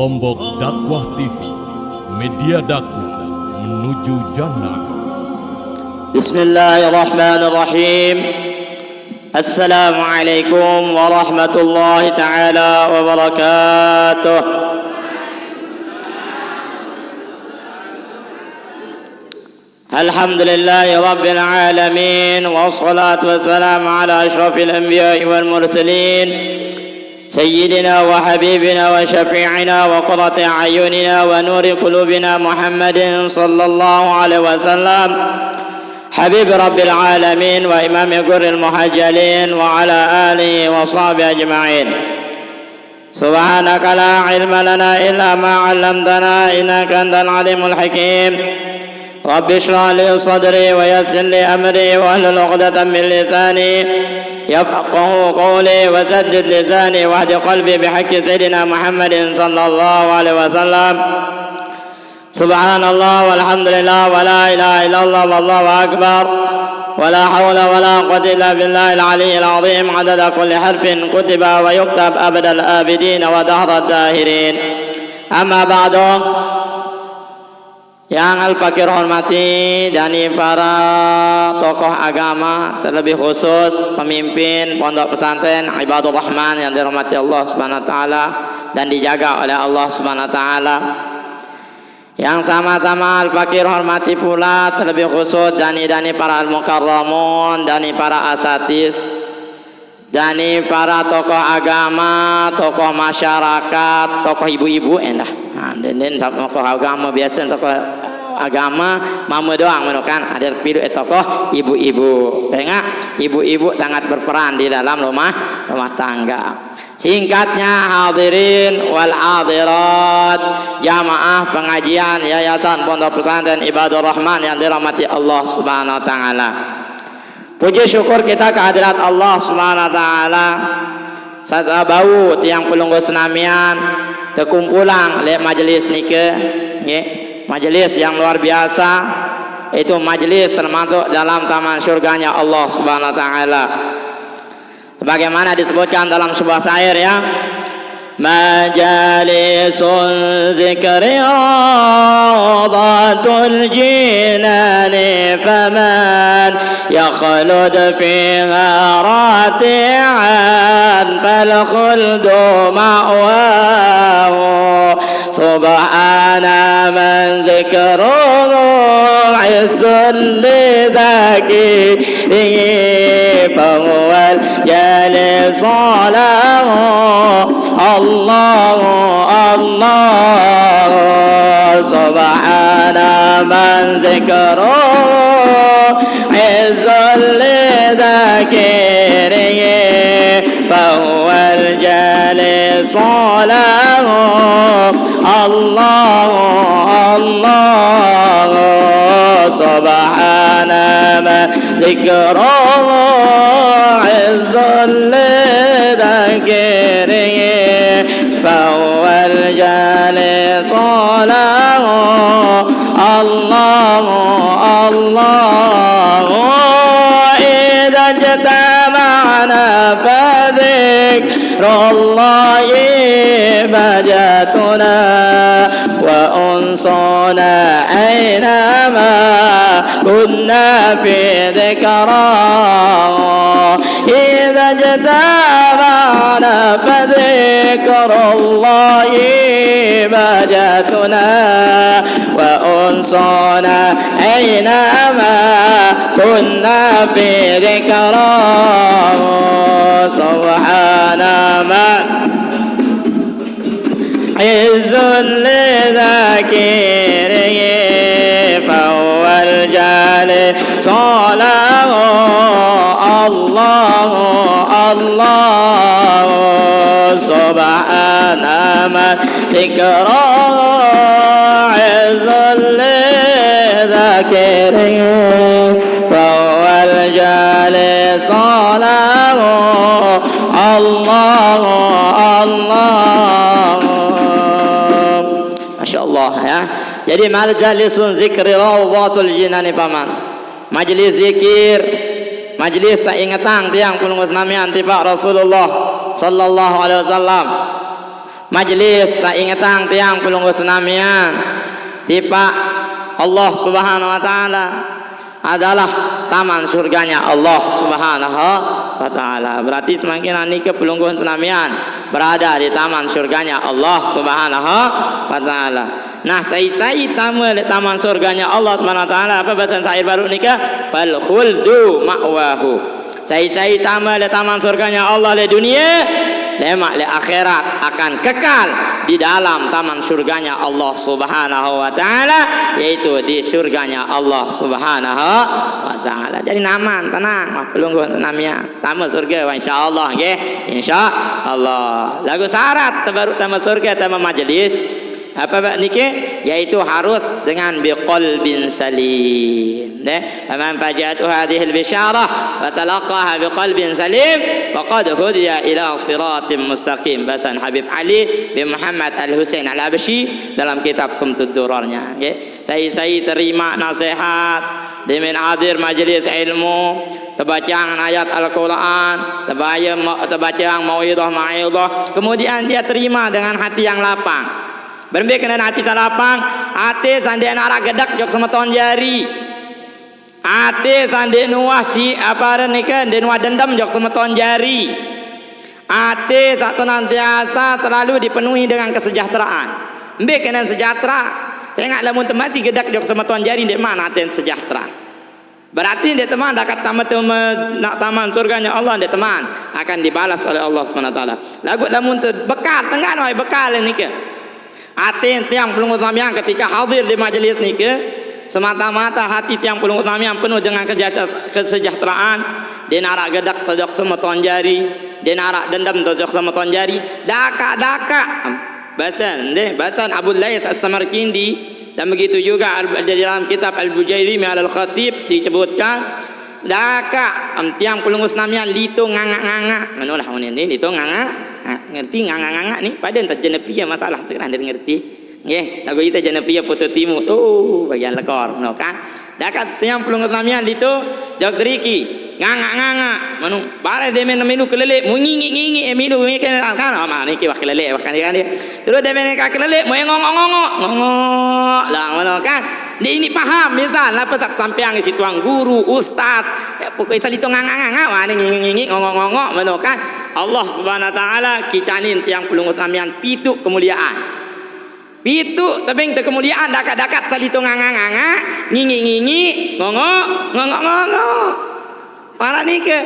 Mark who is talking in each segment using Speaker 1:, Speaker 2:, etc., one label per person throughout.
Speaker 1: Lombok Dakwah TV, media dakwah menuju jannah.
Speaker 2: Bismillahirrahmanirrahim. Assalamualaikum warahmatullahi ta'ala wabarakatuh. Alhamdulillahi rabbil alamin, wassalatu wassalamu ala ashrafil anbiya'i wal mursalin, سيدنا وحبيبنا وشفيعنا وقرة أعيننا ونور قلوبنا محمد صلى الله عليه وسلم حبيب رب العالمين وإمام غر المحجلين وعلى آله وصحبه أجمعين. سبحانك لا علم لنا إلا ما علمتنا إنك أنت العليم الحكيم. رب اشرح لي صدري ويسر لي أمري واحلل عقدة من لساني يفقه قولي وسدد لساني واهد قلبي بحق سيدنا محمد صلى الله عليه وسلم. سبحان الله والحمد لله ولا إله إلا الله والله أكبر ولا حول ولا قوة إلا بالله العلي العظيم عدد كل حرف كتب ويكتب أبد الآبدين ودهر الداهرين. أما بعد, yang Al-Fakir hormati dari para tokoh agama, terlebih khusus pemimpin pondok pesantren Ibadur Rahman yang dirahmati Allah Subhanahu wa taala dan dijaga oleh Allah Subhanahu wa taala. Yang sama-sama Al-Fakir hormati pula terlebih khusus dari para al-mukarramun, dari para asatis, dari para tokoh agama, tokoh masyarakat, tokoh ibu-ibu endah. Nah, dan tokoh agama biasa tokoh agama mamu doang menukan ada pilih tokoh ibu-ibu. Tengok ibu-ibu sangat berperan di dalam rumah tangga. Singkatnya, hadirin wal hadirat, jamaah pengajian Yayasan Pondok Pesantren Ibadur Rahman yang dirahmati Allah Subhanahu wa taala. Puji syukur kita kehadirat Allah Subhanahu wa taala. Sata bau tiang pelunggu senamian terkumpulan le majelis nike, majelis yang luar biasa. Itu majelis termasuk dalam taman surganya Allah Subhanahu wa taala. Sebagaimana disebutkan dalam sebuah syair, ya, majalisul zikri rawdatul jinani faman yakhlud fiha rati'an fal khuldu ma'wahu subhana man zikruhu izzun lidhakirihi fahuwal jali salahu Allah Allah subhana man zikruhu izzul lidhakirihi fahuwal jali salahu Allah Allah subhana man zikruhu izzul lidhakirihi فهو الجالس له الله الله إذا اجتمعنا فذكر الله بهجتنا وأنصنا أينما كنا في ذكراه إذا اجتمعنا فذكر الله بهجتنا وأنصنا أينما كنا في ذكراه سبحان من عز لذاكره فهو الجالي صلاة الله الله سبحان من ذكره عز لذاكره فهو الجالي صلاة الله الله. Masya Allah, ya. Jadi majlisun zikri rawdatul jinani paman, majelis zikir, majelis ingatan tiang pulungus namian tiba Rasulullah sallallahu alaihi wasallam majlis saingatan tiang pelunggu senamian tipa Allah Subhanahu wa taala adalah taman surganya Allah Subhanahu wa taala. Berarti semakin ani ke pelunggu senamian berada di taman surganya Allah Subhanahu wa taala. Nah, saya tamu di taman surganya Allah Subhanahu wa taala apa bahasa syair baru nikah? Fal khuldu ma'wahu. Saya tamu di taman surganya Allah di dunia, lemak di akhirat akan kekal di dalam taman surganya Allah Subhanahu wa taala, yaitu di surganya Allah Subhanahu wa taala. Jadi naman tenang, pelunggu namanya tamu surga insyaallah nggih, insyaallah. Lagu syarat baru tamu surga tamu majelis apa niki, yaitu harus dengan biqalbin salim. Faman fajatu hadhihi albisyarah wa talaqaha biqalbin salim faqad hudiya ila siratim mustaqim. Bahasan Habib Ali bin Muhammad Al-Husain Al-Habsyi dalam kitab Sumtud Durarnya. Saya terima nasihat dengan hadir majlis ilmu, terbacaan ayat Al-Quran, terbacaan mauidhah, kemudian dia terima dengan hati yang lapang. Berembek kena hati talapang, hati sandi anak gedak jok sama ton jari, hati sandi nuasi apa ada nikah dan dendam jok sama ton jari, hati tak senantiasa terlalu dipenuhi dengan kesejahteraan. Mbek kena sejahtera, tengok lamun temati gedak jok sama ton jari, dek mana hati sejahtera. Berarti dia teman dekat taman surganya Allah, dia teman akan dibalas oleh Allah Subhanahu wa taala. Lagu lamun bekal tengah noi bekal ni ke. Hati tiang pelunggu samyang ketika hadir di majelis ni ke, semata-mata hati tiang pelunggu samyang penuh dengan kesejahteraan. Dia narak gedak tojok sama tuan jari, dia narak dendam tojok sama tuan jari, daka bahasan Abu Laits As-Samarkindi, dan begitu juga di dalam kitab Al-Bujairimi Al-Khatib disebutkan daka tiang pelunggu samyang lito nganga-nganga manulah ini lito nganga. Ngerti nganga-nganga ni pada entar jenepia masalah tu kan dia ngerti nggih lagu kita jenepia foto timu tu bagian lekor no kan dakat tiang pelunggu samyang itu jok driki nganga-nganga manu bare de menu kelele mungi-ngi menu kan mana ni ki wak kelele wak kan dia terus de men ka kelele mo ngongok lah manu kan dia ini paham misal apa tak sampeang si tuang guru ustaz pokok itu nganga-nganga wah ni ngi ngongok manu kan Allah Subhanahu wa taala kicanin tiang pelunggu samyang pitu kemuliaan. Pitu tebing te kemuliaan dakat-dakat tali tu nganga-nganga, ngingi-ngingi, ngongok. Para ni ke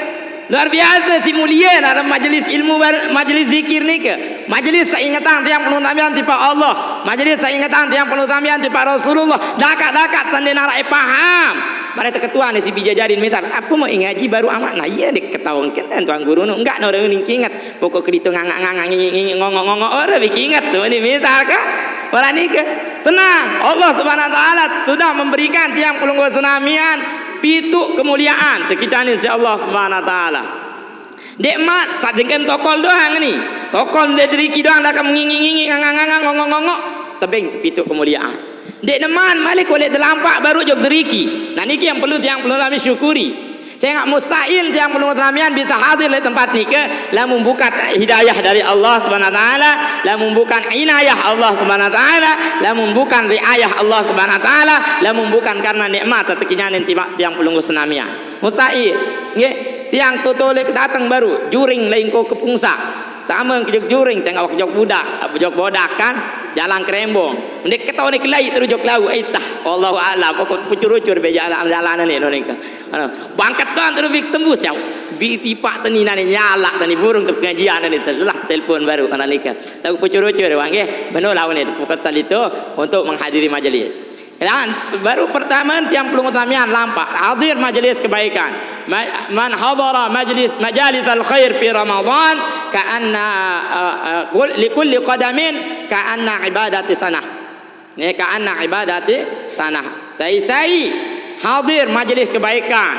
Speaker 2: luar biasa si mulia dalam majelis ilmu majelis zikir ni ke. Majelis saingatan tiang penuh tamian tipa Allah, majelis saingatan tiang penuh tamian tipa Rasulullah. Dakat-dakat tanda narai paham. Mereka ketua ni si bijajarin misal, apa mau ngaji baru amat nah iya dek ketahuan kan tuan guru nu enggak orang ni ingat pokok kedito nganga-nganga ngingi ngongok orang bikin ingat tu ni misal kan. Para ni ke tenang, Allah Subhanahu wa taala sudah memberikan tiang pelunggu senamian pitu kemuliaan tekicanin si Allah Subhanahu wa taala. Dek mat tak jengkem tokol doang ni. Tokol de driki doang dak mengingi-ngingi nganga-nganga ngongok tebing pitu kemuliaan. Dek neman malik oleh delampak baru jog deriki. Nah niki yang perlu kami syukuri. Saya enggak mustahil tiang pelunggu senamian bisa hadir di tempat ni ke lamun bukan hidayah dari Allah Subhanahu wa taala, lamun bukan inayah Allah Subhanahu wa taala, lamun bukan riayah Allah Subhanahu wa taala, lamun bukan karena nikmat tekinya tiang pelunggu senamian. Mustahil. Nggih, tiang totolek datang baru juring lain ko kepungsa. Tamang kejok juring tengok kejok bodak kan jalan kerembong ndek ketawa ni kelai terus jok lau aitah wallahu a'lam pokok pucur-ucur be jalanan ni nika bangkat doang terus tembus ya bi tipak tani nani nyalak tani burung ke pengajian ni telah telefon baru kana nika lagu pucur-ucur wang nggih beno lawan ni pokok tali itu untuk menghadiri majelis. Dan baru pertama tiang pelunggu tamian lampak hadir majelis kebaikan. Man hadara majalis al-khair fi Ramadan ka'anna likulli qadamin ka'anna ibadati sanah. Ni ka'anna ibadati sanah. Saya hadir majelis kebaikan.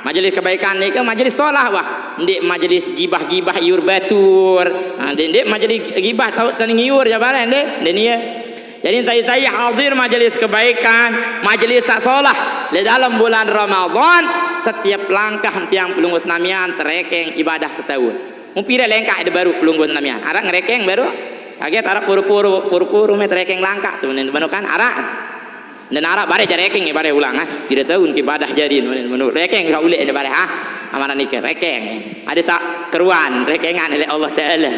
Speaker 2: Majelis kebaikan ni ke majelis solah wah. Ndik majelis gibah-gibah iur batur. Ndik majelis gibah tahu saling iur jabaran deh. Ni ya. Jadi saya hadir majelis kebaikan, majelis sasolah di dalam bulan Ramadan. Setiap langkah tiang pelunggu senamian terekeng ibadah setahun. Mumpira lengkah ada baru pelunggu senamian. Ada ngerekeng baru Kaget Arab puru-puru met rekeng langka tuh kan Arab. Dan Arab bare rekeng bare ulang tidak tahun ibadah jadi menurut rekeng ka ule bare amana nikah rekeng. Ada sak keruan rekengan oleh Allah Taala.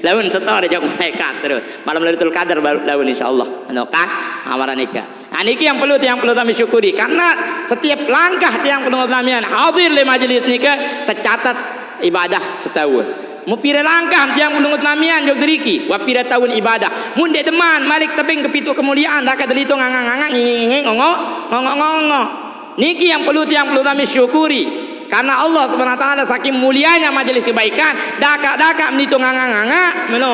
Speaker 2: Lawan setor jog mereka terus. Malam Lailatul Qadar lawan insyaallah. Kan amana nikah. Niki yang perlu kami syukuri karena setiap langkah yang perlu kami hadir di majelis nikah tercatat ibadah setahun. Mu pira langkah yang perlu kami jog deriki wa pira tahun ibadah. Mun dek deman malik teping kepitu kemuliaan dak delito ngangang ngong. Niki yang perlu kami syukuri karena Allah Subhanahu wa taala saking mulianya majelis kebaikan dakak menitu nganga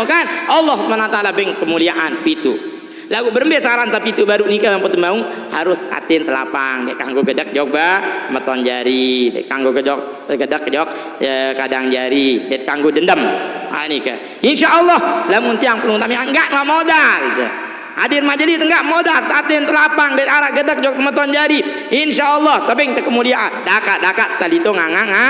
Speaker 2: kan Allah Subhanahu wa taala bing kemuliaan pitu. Lagu berbesaran tapi itu baru nikah yang potong harus atin telapang dek kanggo gedak jogba meton jari dek kanggo gedak ya, kadang jari dek kanggo dendam nikah insyaallah lamun tiang pelung kami enggak modal hadir majelis enggak modal atin telapang dek arah gedak jog meton jari insyaallah tapi teu kemuliaan dakak tadi itu nganga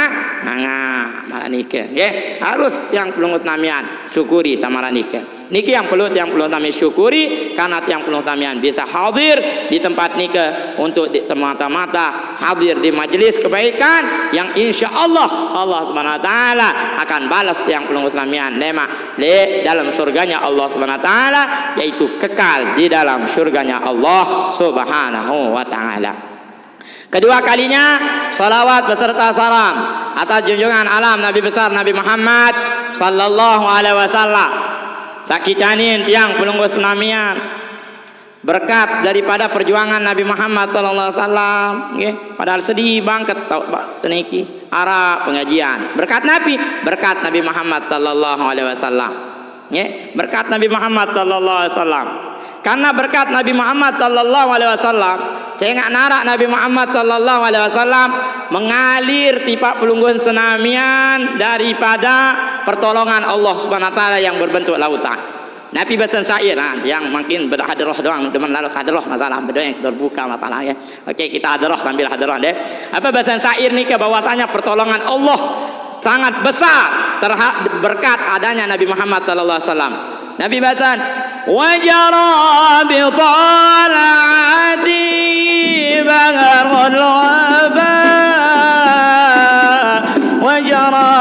Speaker 2: malah nikah nggih harus yang pelungut namian syukuri sama nikah. Niki yang perlu kami syukuri karena yang perlu kami bisa hadir di tempat nikah untuk semata-mata hadir di majelis kebaikan yang insya Allah Subhanahu wa taala akan balas yang perlu kami nema di dalam surganya Allah Subhanahu wa taala yaitu kekal di dalam surganya Allah Subhanahu wa taala. Kedua kalinya salawat beserta salam atas junjungan alam Nabi besar Nabi Muhammad sallallahu alaihi wasallam. Sakitanin tiang pelunggu senamian berkat daripada perjuangan Nabi Muhammad sallallahu alaihi wasallam nggih padahal sedih bangket teniki arah pengajian berkat Nabi Muhammad sallallahu alaihi wasallam nggih berkat Nabi Muhammad sallallahu alaihi wasallam karena berkat Nabi Muhammad sallallahu alaihi wasallam sehingga narak Nabi Muhammad sallallahu alaihi wasallam mengalir tipak pelunggun senamian daripada pertolongan Allah Subhanahu wa taala yang berbentuk lautan. Nabi baca syair yang mungkin berhadirah doang demen lalu hadirah masalah berdoa yang terbuka masalahnya. Oke, kita hadirah sambil hadirah deh. Apa baca syair nih bahwasanya pertolongan Allah sangat besar terhadap berkat adanya Nabi Muhammad sallallahu alaihi wasallam. Nabi baca wajara bi talati bagharul waba wajara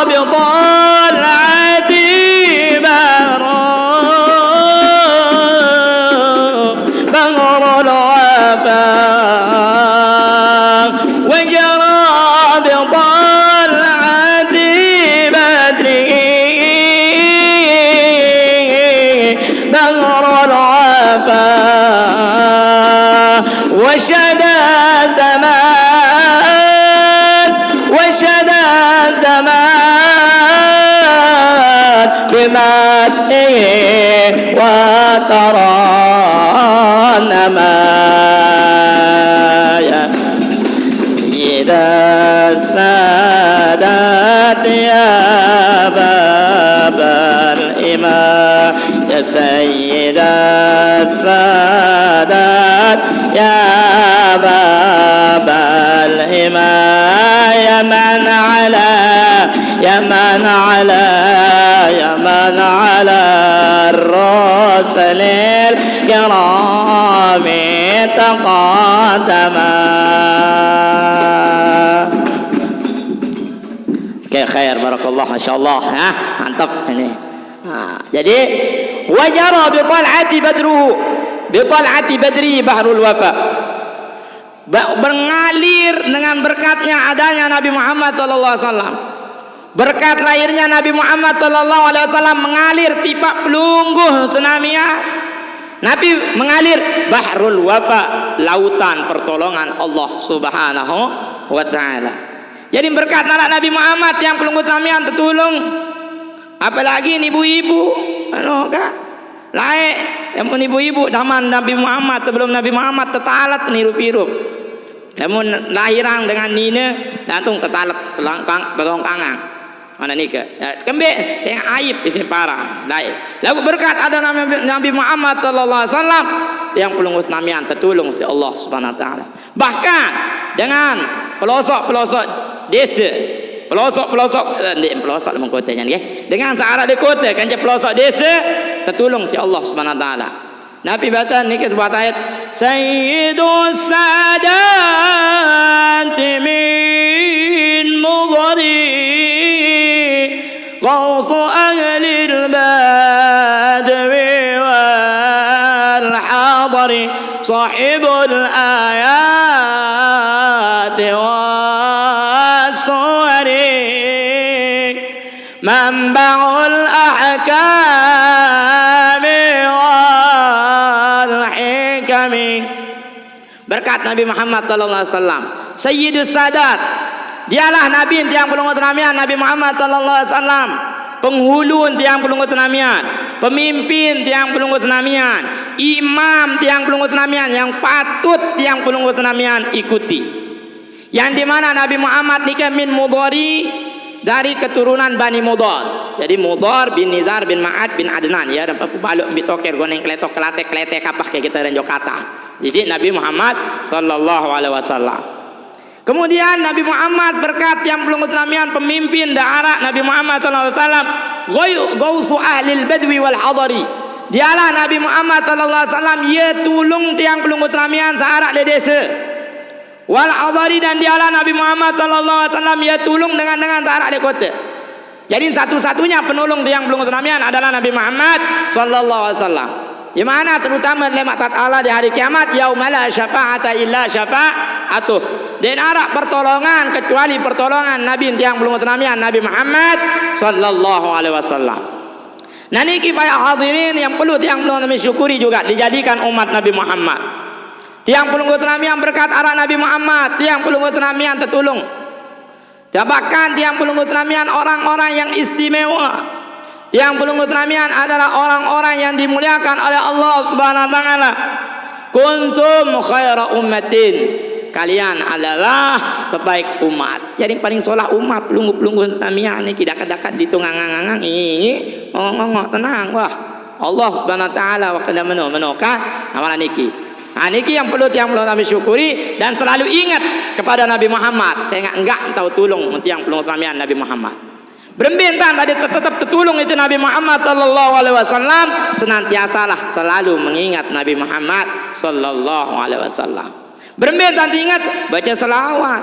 Speaker 2: bi talati bagharul waba وشدا زمان بمدحه وترنما يا إذا السادات يا باب الإمام يا سيد السادات يا باب الإمام يا من على الرسل الكرام تقدما. Oke, khair, barakallah, masyaallah. Mantap ini. Jadi wajara bi tal'ati badri bahrul wafa, mengalir dengan berkatnya adanya Nabi Muhammad sallallahu alaihi wasallam. Berkat lahirnya Nabi Muhammad sallallahu alaihi wasallam mengalir tipak pelungguh senamia. Nabi mengalir bahrul wafa, lautan pertolongan Allah Subhanahu wa taala. Jadi berkat Nabi Muhammad yang pelungguh senamian tertolong. Apalagi ibu-ibu, lain yang pun ibu-ibu zaman Nabi Muhammad sebelum Nabi Muhammad tetalat nirup-irup. Namun lahirang dengan nina langsung tetalat telongkangan. Mana nikah? Kembe saya aib di sini parah. Lalu berkat ada Nabi Muhammad sallallahu alaihi wasallam yang pelungguh namian tertolong si Allah Subhanahu wa taala. Bahkan dengan pelosok-pelosok desa pelosok di pelosok dalam kotanya nggih. Dengan searah di kota kan je pelosok desa tertolong si Allah Subhanahu wa taala. Nabi baca ni ke sebuah ayat Sayyidus Sadat min Mudhari Qawsu ahlil badwi wal hadari Sahibul ayati was-suwari Manba'ul ahkami wal hikami. Berkat Nabi Muhammad sallallahu alaihi wasallam Sayyidus Sadat, dialah Nabi tiang pulung utanamian Nabi Muhammad sallallahu alaihi wasallam, penghulu tiang pulung utanamian, pemimpin tiang pulung utanamian, imam tiang pulung utanamian yang patut tiang pulung utanamian ikuti. Yang di mana Nabi Muhammad nikah min Mudhari, dari keturunan Bani Mudhar. Jadi Mudhar bin Nizar bin Ma'ad bin Adnan ya, dan papu baluk mbit toker goneng kletok kelate kapah kayak kita dan Jakarta. Di sini Nabi Muhammad sallallahu alaihi wasallam. Kemudian Nabi Muhammad berkat yang belum utramian pemimpin daerah Nabi Muhammad sallallahu alaihi wasallam gausu ahlil badwi wal hadari. Dialah Nabi Muhammad sallallahu alaihi wasallam ia tulung tiang belum utramian daerah di desa. Wal hadari, dan dialah Nabi Muhammad sallallahu alaihi wasallam ia tulung dengan daerah di kota. Jadi satu-satunya penolong tiang belum utramian adalah Nabi Muhammad sallallahu alaihi wasallam. Di mana terutama dalam Allah di hari kiamat yaumala syafa'ata illa syafa'atuh. Dan arah pertolongan kecuali pertolongan Nabi yang belum teramian Nabi Muhammad sallallahu alaihi wasallam. Nah niki para hadirin yang perlu tiang belum kami syukuri juga dijadikan umat Nabi Muhammad. Tiang belum teramian berkat arah Nabi Muhammad, tiang belum teramian tertolong. Bahkan tiang belum teramian orang-orang yang istimewa. Yang belum utramian adalah orang-orang yang dimuliakan oleh Allah Subhanahu wa taala. Kuntum khaira ummatin. Kalian adalah terbaik umat. Jadi paling solah umat pelunggu-pelunggu utramian ni kidak-kidak ditungang-ngang ini ngomong tenang wah. Allah Subhanahu wa taala waktu menoka amalan niki. Niki yang perlu tiang belum kami syukuri dan selalu ingat kepada Nabi Muhammad. Saya enggak tahu tolong tiang belum utramian Nabi Muhammad. Berembintan tadi tetap tertolong itu Nabi Muhammad sallallahu alaihi wasallam, senantiasalah selalu mengingat Nabi Muhammad sallallahu alaihi wasallam. Berembintan ingat baca selawat,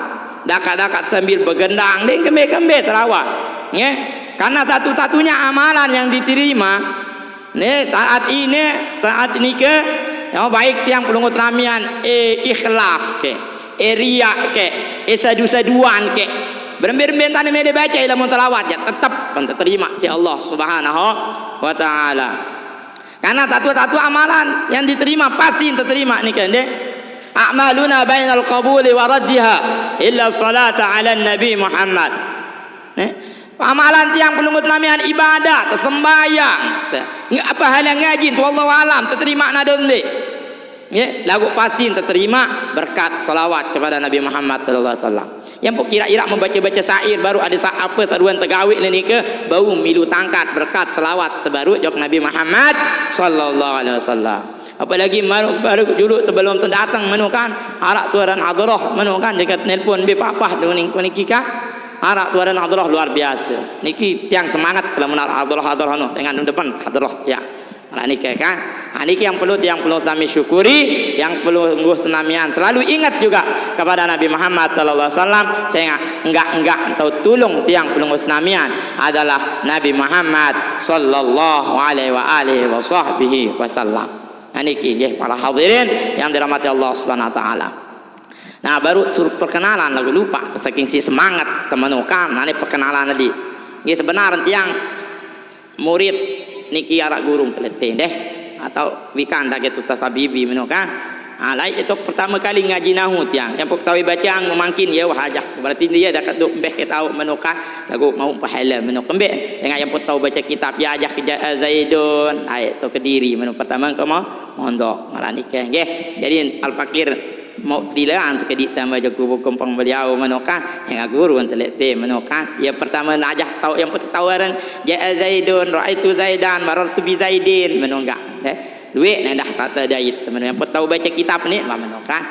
Speaker 2: dakat-dakat sambil bergendang dan kembe-kembe selawat. Ya, karena satu-satunya amalan yang diterima saat ini ke yang baik tiang pelungut ramian ikhlas ke riak ke sadu-saduan ke beremben-bentan yang dia baca ilmu telawat ya tetap terima si Allah Subhanahu wa taala. Karena satu-satu amalan yang diterima pasti terterima nih kan deh. A'maluna bainal qabuli wa raddiha illa salata ala Nabi Muhammad. Amalan tiang pelungut namian ibadah tersembayang. Apa hal yang ngaji tu Allah alam terterima nadon deh. Ya, lagu pasti terterima berkat salawat kepada Nabi Muhammad sallallahu alaihi wasallam. Yang pun kira-kira membaca-baca syair baru ada apa saduan tegawi ni ke bau milu tangkat berkat salawat terbaru jok Nabi Muhammad sallallahu alaihi wasallam. Apalagi baru dulu sebelum terdatang menukan arak tuaran hadrah menukan dekat nelpon be papah dengan niki ka arak tuaran hadrah luar biasa. Niki tiang semangat kalau menar hadrah no dengan depan hadrah ya. Nah niki kan, niki yang perlu kami syukuri, yang perlu senamian selalu ingat juga kepada Nabi Muhammad sallallahu alaihi wasallam. Saya enggak tahu tolong yang perlu senamian adalah Nabi Muhammad sallallahu alaihi wasallam. Nah niki nggih para hadirin yang dirahmati Allah Subhanahu wa taala. Nah baru suruh perkenalan lagu lupa saking si semangat temenukan nah ini perkenalan tadi. Nggih sebenarnya tiang murid niki arak gurung kelete deh atau wikan dah gitu sasabibi menukan lain itu pertama kali ngaji nahu tiang yang pok tahu bacaan memangkin ya wahajah berarti dia dah keduk mbeh ke tahu menukan lagu mau pahala menukan mbeh dengan yang pok tahu baca kitab ya ajah ke Zaidun ayat tu Kediri menuk pertama ke mau mondok malah nikah nggih jadi al fakir mau dilaan sekedik tambah jago kompang beliau menukan yang guru telete menukan ya pertama najah tahu yang tawaran ja Zaidun raaitu Zaidan marartu bi Zaidin menunggak duit dah kata dait teman yang tahu baca kitab ni menukan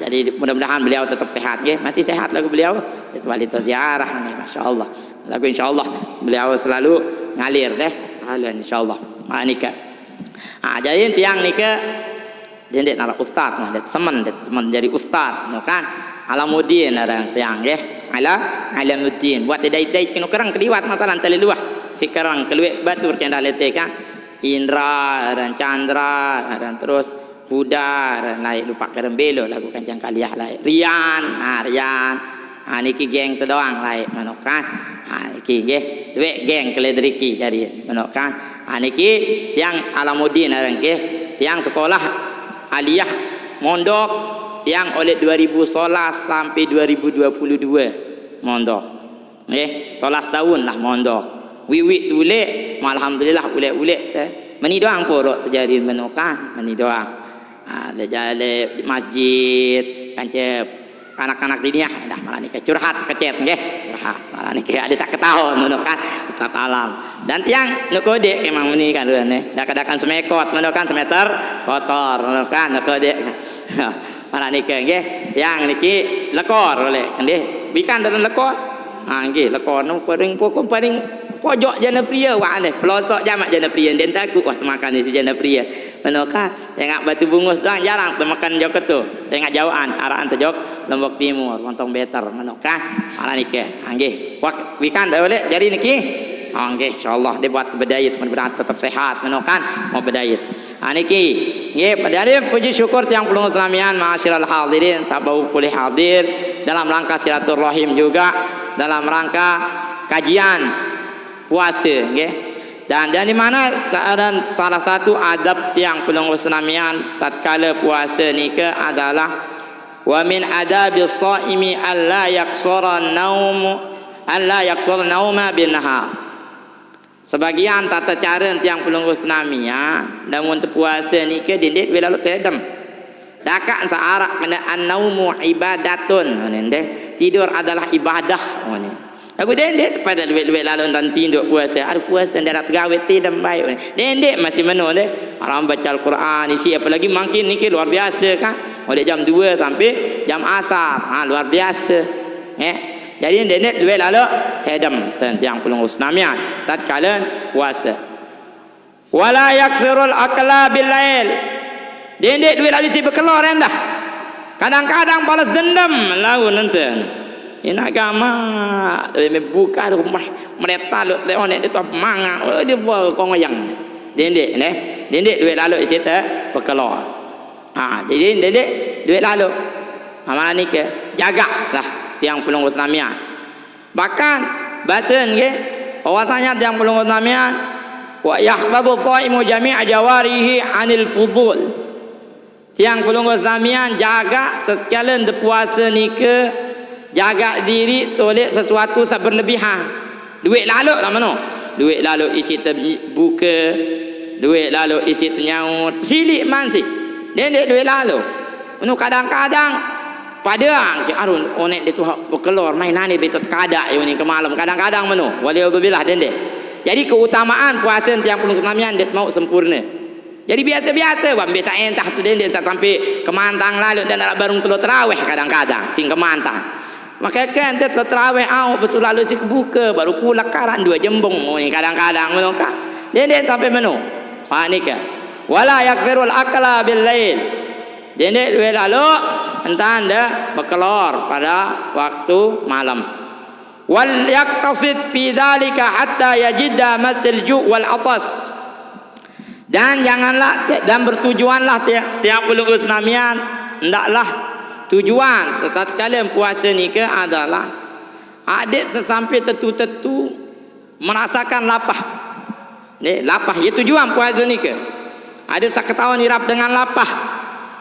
Speaker 2: Jadi mudah-mudahan beliau tetap sehat nggih. Masih sehat lagu beliau. Itu wali ziarah nih, masya-Allah. Lagu insyaallah beliau selalu ngalir deh. Alhamdulillah insyaallah. Nika. Jadi tiang nika dendek nara ustaz mah semen jadi ustaz kan. Alamuddin ada tiang nggih. Alamuddin buat dai-dai kena kerang keliwat masalah taliluah. Sekarang keluar batu berkendak letek kan. Indra dan Chandra dan terus Buddha dan lain lupa kerembelo lagu kancang kaliah lain Rian Rian niki geng tu doang lain menokan niki nggih duit geng keledriki jadi menokan niki yang Alamuddin orang nggih yang sekolah aliyah mondok yang oleh 2011 sampai 2022 mondok nggih 11 tahun lah mondok wiwit ule alhamdulillah ule meni doang porok terjadi menokan meni doang ada jale masjid kancep anak-anak diniah dah malah nikah curhat kecet nggih curhat malah nikah ada sak tahun ngono kan ustaz alam dan tiang nu kode emang meni kan rene dak kadakan semekot ngono kan semeter kotor ngono kan nu kode malah nikah nggih yang niki lekor oleh nggih bikan dalam lekor nggih lekor nu paling pojok jana pria wak ni pelosok jamak jana pria dan takut wah makan si jana pria menoka tengok batu bungus doang jarang makan jok tu tengok jauhan arahan terjok Lombok Timur montong beter menoka ala nike nggih wak wikan dah boleh jadi niki nggih insyaallah dia buat berdayat mudah-mudahan tetap sehat menokan mau berdayat niki nggih dari puji syukur tiang pelungut Islamian ma'asyiral hadirin tak bau boleh hadir dalam rangka silaturahim juga dalam rangka kajian puasa nggih dan dari mana salah satu adab tiang pelunggu senamian tatkala puasa nika adalah wa min adabi shaimi alla yaksura nauma bin nahar sebagian tata cara tiang pelunggu senamian dan untuk puasa nika dindik bila lu tedem dakak searak kena an-naumu ibadatun tidur adalah ibadah aku dendek pada duit-duit lalu dan tinduk puasa. Ada puasa dan darat gawe tidak baik. Dendek masih mana deh. Orang baca Al-Quran isi apalagi makin ni luar biasa kan. Mulai jam 2 sampai jam asar. Luar biasa. Jadi dendek duit lalu tedem dan tiang pelung usnamian tatkala puasa. Wala yakthirul akla bil lail. Dendek duit lalu cipe keluar dah. Kadang-kadang balas dendam lalu nanti. Ini agama dia buka rumah mereka lu tengok ni dia manga dia buat kongoyang dendek dendek duit lalu di situ berkeluar jadi dendek duit lalu mana ni ke jagalah tiang pelunggu Islamian bahkan batin ke bahwasanya tiang pelunggu Islamian wa yahfadhu qaimu jami' jawarihi anil fudul tiang pelunggu Islamian jaga tatkala berpuasa ni ke jaga diri tolak sesuatu berlebihan duit lalu lah mana duit lalu isi terbuka duit lalu isi ternyaut silik man sih dendek duit lalu kadang-kadang pada arun onek dia tu berkelor mainan dia betul kadak ini ke malam kadang-kadang mana waliyaudzubillah dendek jadi keutamaan puasa tiang pelung Islamian dia mau sempurna jadi biasa-biasa buat biasa entah tu dendek sampai kemantang lalu dan nak barung telur terawih kadang-kadang sing kemantang maka kan dia terawih betul lalu si kebuka baru pula karan 2 jembung ni kadang-kadang menokak dia sampai menu ni ke wala yakfirul akla bil lail dia lalu entah anda berkelor pada waktu malam wal yaktasid fi dhalika hatta yajidda masil ju' wal atas dan janganlah dan bertujuanlah tiap pelunggu Islamian hendaklah tujuan tetap sekalian puasa ni ke adalah adik sesampai tetu-tetu merasakan lapah lapah ya tujuan puasa ni ke ada tak ketahuan irap dengan lapah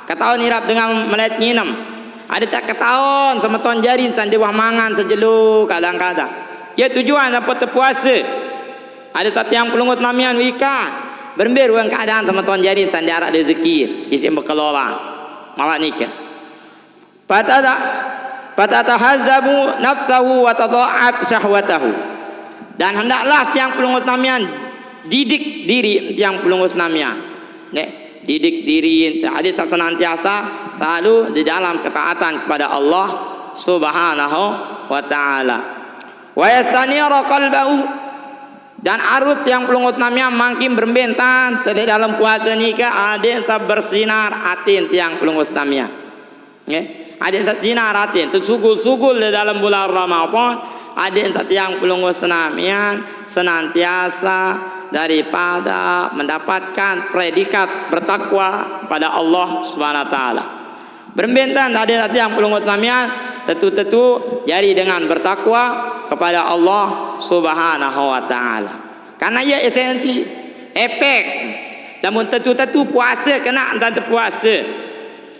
Speaker 2: ketahuan irap dengan melet nginam ada tak ketahuan sama tuan jarin sandewah mangan sejeluk kadang-kadang ya tujuan apa terpuasa ada tak yang pelungut namian wika berembir uang keadaan sama tuan jarin sandiarak rezeki isi berkelola malah ni ke Fatatahazzabu nafsahu wa tadha'af syahwatahu dan hendaklah tiang pelungut namian didik diri tiang pelungut namian didik diri hadis senantiasa selalu di dalam ketaatan kepada Allah Subhanahu wa taala. Wa yastaniru qalbahu, dan arut yang pelungut namanya makin berbentan di dalam puasa nika ada yang bersinar atin tiang pelungut namanya. Ada yang sinar atin tersugul-sugul di dalam bulan Ramadan. Ada yang tiang pelungut senamian senantiasa daripada mendapatkan predikat bertakwa pada Allah Subhanahu wa taala. Berbentan ada yang pelungut namanya tentu jadi dengan bertakwa kepada Allah Subhanahu wa taala. Karena ia esensi efek. Namun tentu puasa kena dan puasa.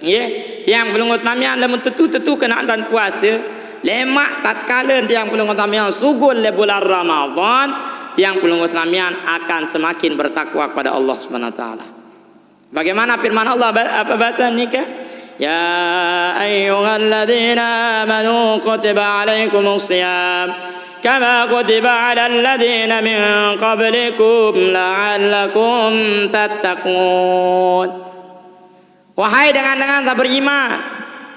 Speaker 2: Ya, yang pelungut namanya namun tentu kena dan puasa. Lemak tatkala yang pelungut namanya sugul le bulan Ramadan, yang pelungut namanya akan semakin bertakwa kepada Allah Subhanahu wa taala. Bagaimana firman Allah apa baca nikah? Ya ayyuhalladzina amanu kutiba alaikumus shiyam kama kutiba alal ladzina min qablikum la'allakum tattaqun. Wahai dengan tak beriman,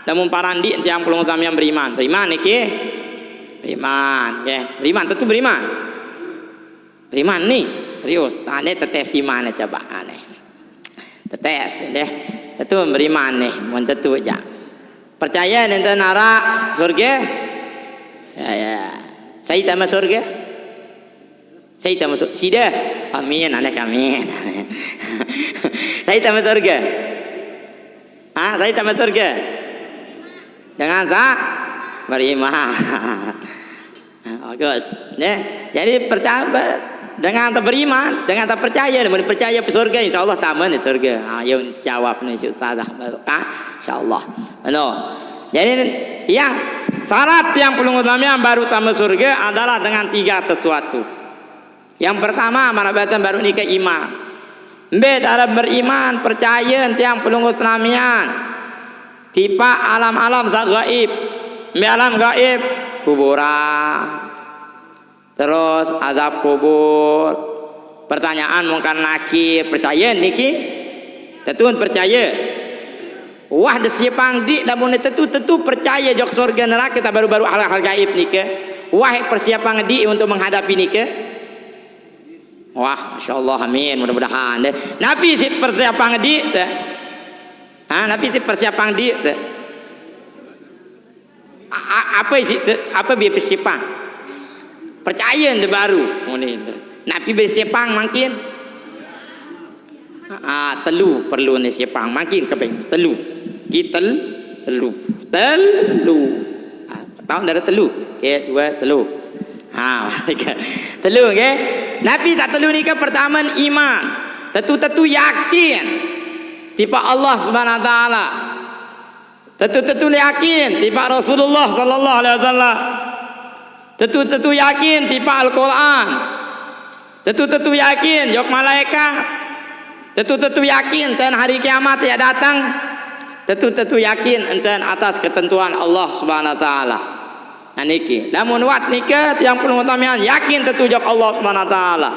Speaker 2: namun parandi yang pelungut yang beriman niki beriman ya, beriman tentu beriman nih serius tane tetes iman coba aneh tetes deh itu beriman nih mun tentu aja percaya enten nara surga ya saya tak masuk surga saya tak masuk sida amin anak amin saya tak masuk surga saya tak masuk surga jangan tak beriman. Bagus. Jadi percaya dengan tak beriman, dengan tak percaya, dengan percaya ke surga, insya-Allah taman di surga. Yang jawab nih si ustazah. Insya-Allah. Jadi yang syarat yang pelungut namanya baru taman surga adalah dengan 3 sesuatu. Yang pertama mana batan baru nikah iman. Dalam beriman percaya yang pelungut namanya tipe alam-alam zat gaib, alam gaib, kuburan, terus azab kubur, pertanyaan mungkar nakir, percaya niki, tentu percaya. Wah desiapang di, namun tentu percaya jok surga neraka kita baru-baru hal-hal gaib nika. Wah persiapan di untuk menghadapi nika. Wah, masya Allah, amin, mudah-mudahan. Nabi persiapan di. Nabi itu persiapan dia apa sih apa biar persiapan percaya yang baru Nabi persiapan makin telu perlu ni siapang makin kepeng telu kita telu tahun dari telu okay, 2 telu telu okay? Nabi tak telu ni ke pertama iman tentu yakin tipe Allah Subhanahu wa taala. Tentu yakin tipe Rasulullah sallallahu alaihi wasallam. Tentu yakin tipe Al-Qur'an. Tentu yakin jok malaikat. Tentu yakin dan hari kiamat ya datang. Tentu yakin enten atas ketentuan Allah Subhanahu wa taala. Nah niki, lamun wat nikah yang perlu utamian yakin tentu jok Allah Subhanahu wa taala.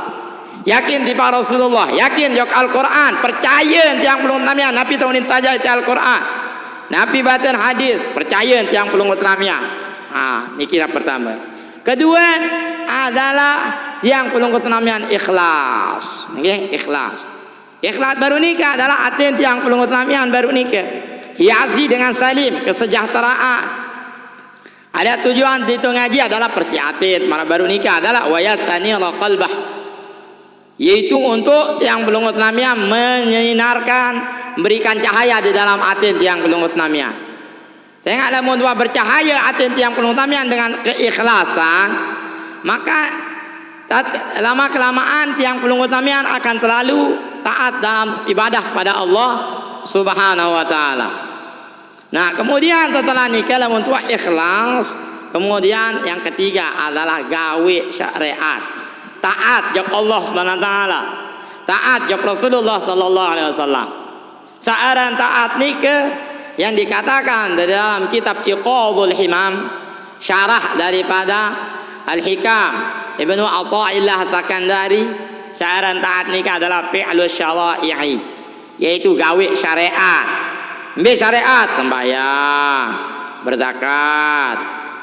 Speaker 2: Yakin di para Rasulullah, yakin jok Al-Quran, percaya yang belum namanya Nabi tahunin taja Al-Quran, Nabi baca hadis, percaya yang belum namanya. Niki yang pertama. Kedua adalah yang belum namanya ikhlas, ikhlas. Ikhlas baru nikah adalah aten yang belum namanya baru nikah. Hiasi dengan salim, kesejahteraan. Ada tujuan di ngaji adalah persiapan, malah baru nikah adalah wayatani qalbah. Yaitu untuk yang belum namanya menyinarkan, memberikan cahaya di dalam atin yang belum namanya. Saya nggak ada mau bercahaya atin yang belum namanya dengan keikhlasan, maka lama kelamaan yang belum namanya akan terlalu taat dalam ibadah kepada Allah Subhanahu wa taala. Nah, kemudian setelah nikah lamun tua ikhlas, kemudian yang ketiga adalah gawe syariat. Taat jok Allah Subhanahu wa taala. Taat jok Rasulullah sallallahu alaihi wasallam. Searan taat nikah yang dikatakan di dalam kitab Iqadul Himam, syarah daripada Al-Hikam Ibnu Athaillah Takandari, searan taat nikah adalah fi'lu syara'i, yaitu gawe syariat. ambil syariat sembahyang, berzakat,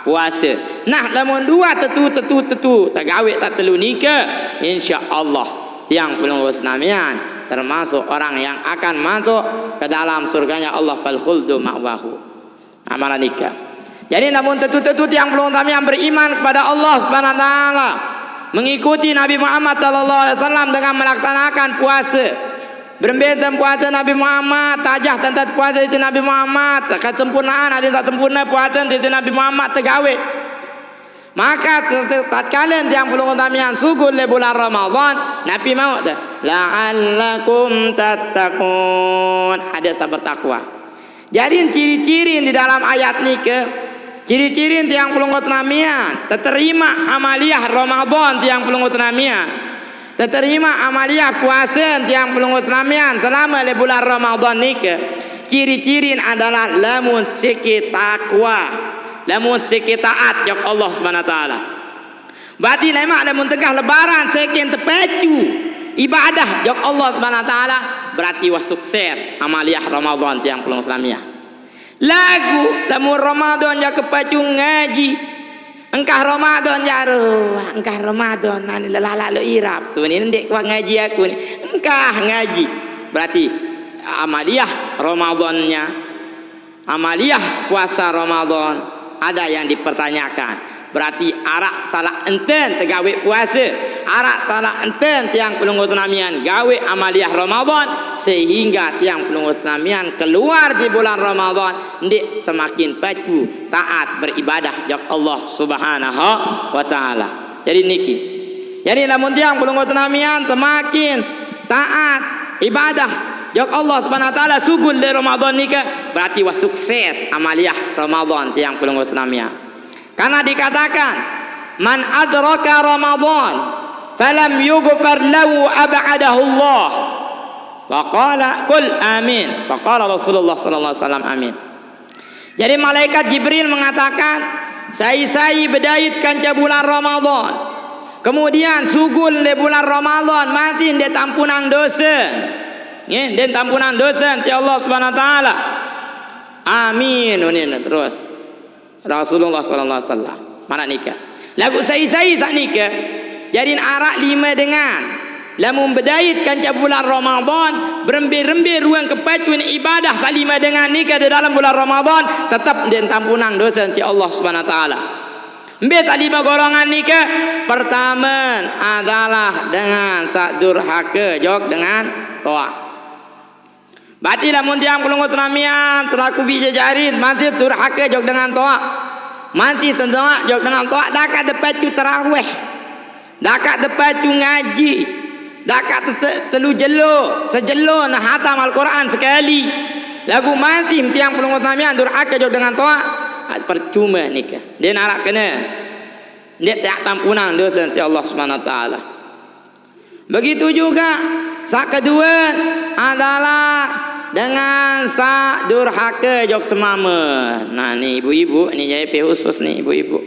Speaker 2: puasa. Nah, lamun dua tetu tak gawe tak telu nikah, insya-Allah tiang pelunggus namian termasuk orang yang akan masuk ke dalam surganya Allah, fal khuldu ma'wahu. Amalan nikah. Jadi namun tetu tiang pelunggus namian beriman kepada Allah Subhanahu wa taala, mengikuti Nabi Muhammad sallallahu alaihi wasallam dengan melaksanakan puasa. Berembeten puasa Nabi Muhammad, tajah tentang puasa di Nabi Muhammad, kesempurnaan ada tak sempurna puasa di Nabi Muhammad tergawe. Maka tatkala tiang pelunggus namian sugul le bulan Ramadan, Nabi mau la'allakum tattaqun, ada sabar takwa. Jadi ciri-ciri di dalam ayat ni ke ciri-ciri tiang pelunggus namian terima amaliyah Ramadan tiang pelunggus namian, terima amaliyah puasa tiang pelunggus namian selama le bulan Ramadan ni ke ciri-ciri adalah lamun sikit takwa, lamun sikit taat jak Allah Subhanahu wa taala. Berarti lemak lamun tengah lebaran sekian terpacu ibadah jak Allah Subhanahu wa taala, berarti wah sukses amaliyah Ramadan tiang pelung Islamiyah. Lagu lamun Ramadan jak kepacu ngaji. Engkah Ramadan jaru, engkah Ramadan nani lalala lo irap tu ni ndek kuat ngaji aku ni. Engkah ngaji. Berarti amaliyah Ramadannya, amaliyah puasa Ramadan ada yang dipertanyakan. Berarti arak salah enten tergawe puasa, arak salah enten tiang pelunggus namian gawe amaliyah Ramadan, sehingga tiang pelunggus namian keluar di bulan Ramadan ndik semakin pacu taat beribadah jak Allah Subhanahu wa taala. Jadi niki. Jadi lamun tiang pelunggus namian semakin taat ibadah jak Allah Subhanahu wa taala sugul di Ramadan nika, berarti wah sukses amaliyah Ramadan tiang pelunggus namian. Karena dikatakan man adraka Ramadan falam yughfar lahu ab'adahu Allah. Faqala qul amin. Faqala Rasulullah sallallahu alaihi wasallam amin. Jadi malaikat Jibril mengatakan, "Sai bedait kanca bulan Ramadan. Kemudian sugul le bulan Ramadan mati dia tampunan dosa." Nggih, den tampunan dosa si Allah Subhanahu wa taala. Amin. Ini terus. Rasulullah sallallahu alaihi wasallam mana nikah lagu sai sak nikah jadi arak lima dengan lamun bedait kanca bulan Ramadan berembe-rembe ruang kepacuan ibadah tak lima dengan nikah di dalam bulan Ramadan tetap den tampunang dosa si Allah Subhanahu wa taala. Embe tak lima golongan nikah, pertama adalah dengan sak durhaka jog dengan toa. Berarti lamun tiang pelunggut namian telaku bija jarit masih durhaka jog dengan toa. Masih tentuak jog dengan toa dakat depacu tarawih. Dakat depacu ngaji. Dakat telu jelo, sejelo nah hatam Al-Quran sekali. Lagu masih tiang pelunggut namian durhaka jog dengan toa, percuma nikah. Dia narak kena. Dia tak tampunan dosa si Allah Subhanahu wa taala. Begitu juga sak kedua adalah dengan sak durhaka jok semama. Nah ni ibu-ibu ni jadi khusus ni ibu-ibu.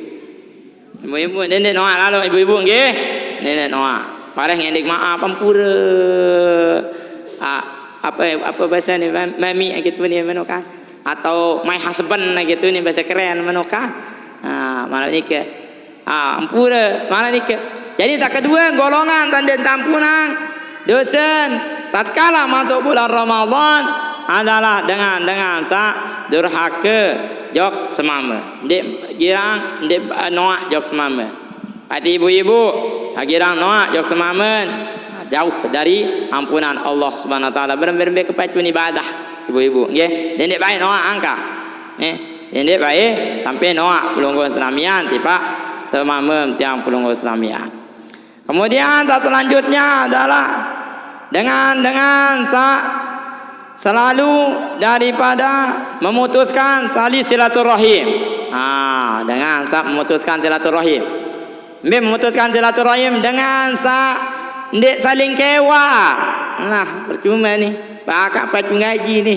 Speaker 2: Ibu-ibu nenek noa lalu ibu-ibu nggih. Nenek noa. Parah ngendik maaf ampura. Apa bahasa ni mami gitu ni menokan atau my husband gitu ni bahasa keren menokan. Malah ni ke ampura malah ni ke. Jadi tak kedua golongan tanda tampunan dosa tatkala masuk bulan Ramadan adalah dengan sak durhaka jok semama. Ndek girang ndek noak jok semama. Hati ibu-ibu girang noak jok semama jauh dari ampunan Allah Subhanahu wa taala. Berembe kepacuan ibadah ibu-ibu nggih. Ndek baik noak angka. Ndek baik sampai noak pelunggus Islamian tiba semama tiang pelunggus Islamian. Kemudian selanjutnya adalah dengan selalu daripada memutuskan tali silaturahim. Dengan memutuskan silaturahim. Memutuskan silaturahim dengan ndek saling kewa. Nah, percuma ni. Pakak pacu ngaji ni.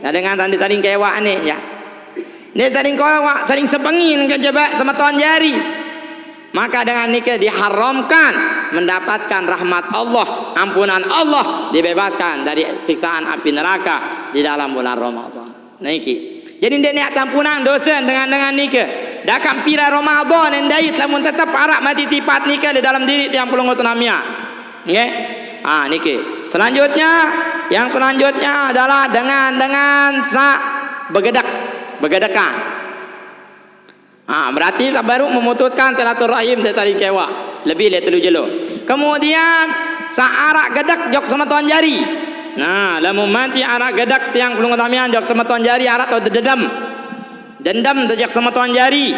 Speaker 2: Nah, dengan saling kewa ni ya. Ndek saling kewa, saling sepengin ke jebak sama tuan jari. Maka dengan nikah diharamkan mendapatkan rahmat Allah, ampunan Allah, dibebaskan dari siksaan api neraka di dalam bulan Ramadan. Niki. Jadi dia niat tampunang dosa dengan nikah. Dah kan pira Ramadan endait lamun tetap arak mati tipat nikah di dalam diri tiang pulung otonomia. Nggih. Niki. Yang selanjutnya adalah dengan begedekan. Berarti baru memutuskan silaturahim dari kewa. Lebih le telu jelo. Kemudian saarak gedak jok sama tuan jari. Nah, lamun mati arak gedak tiang pulung otonomian jok sama tuan jari arak atau dendam jok sama tuan jari.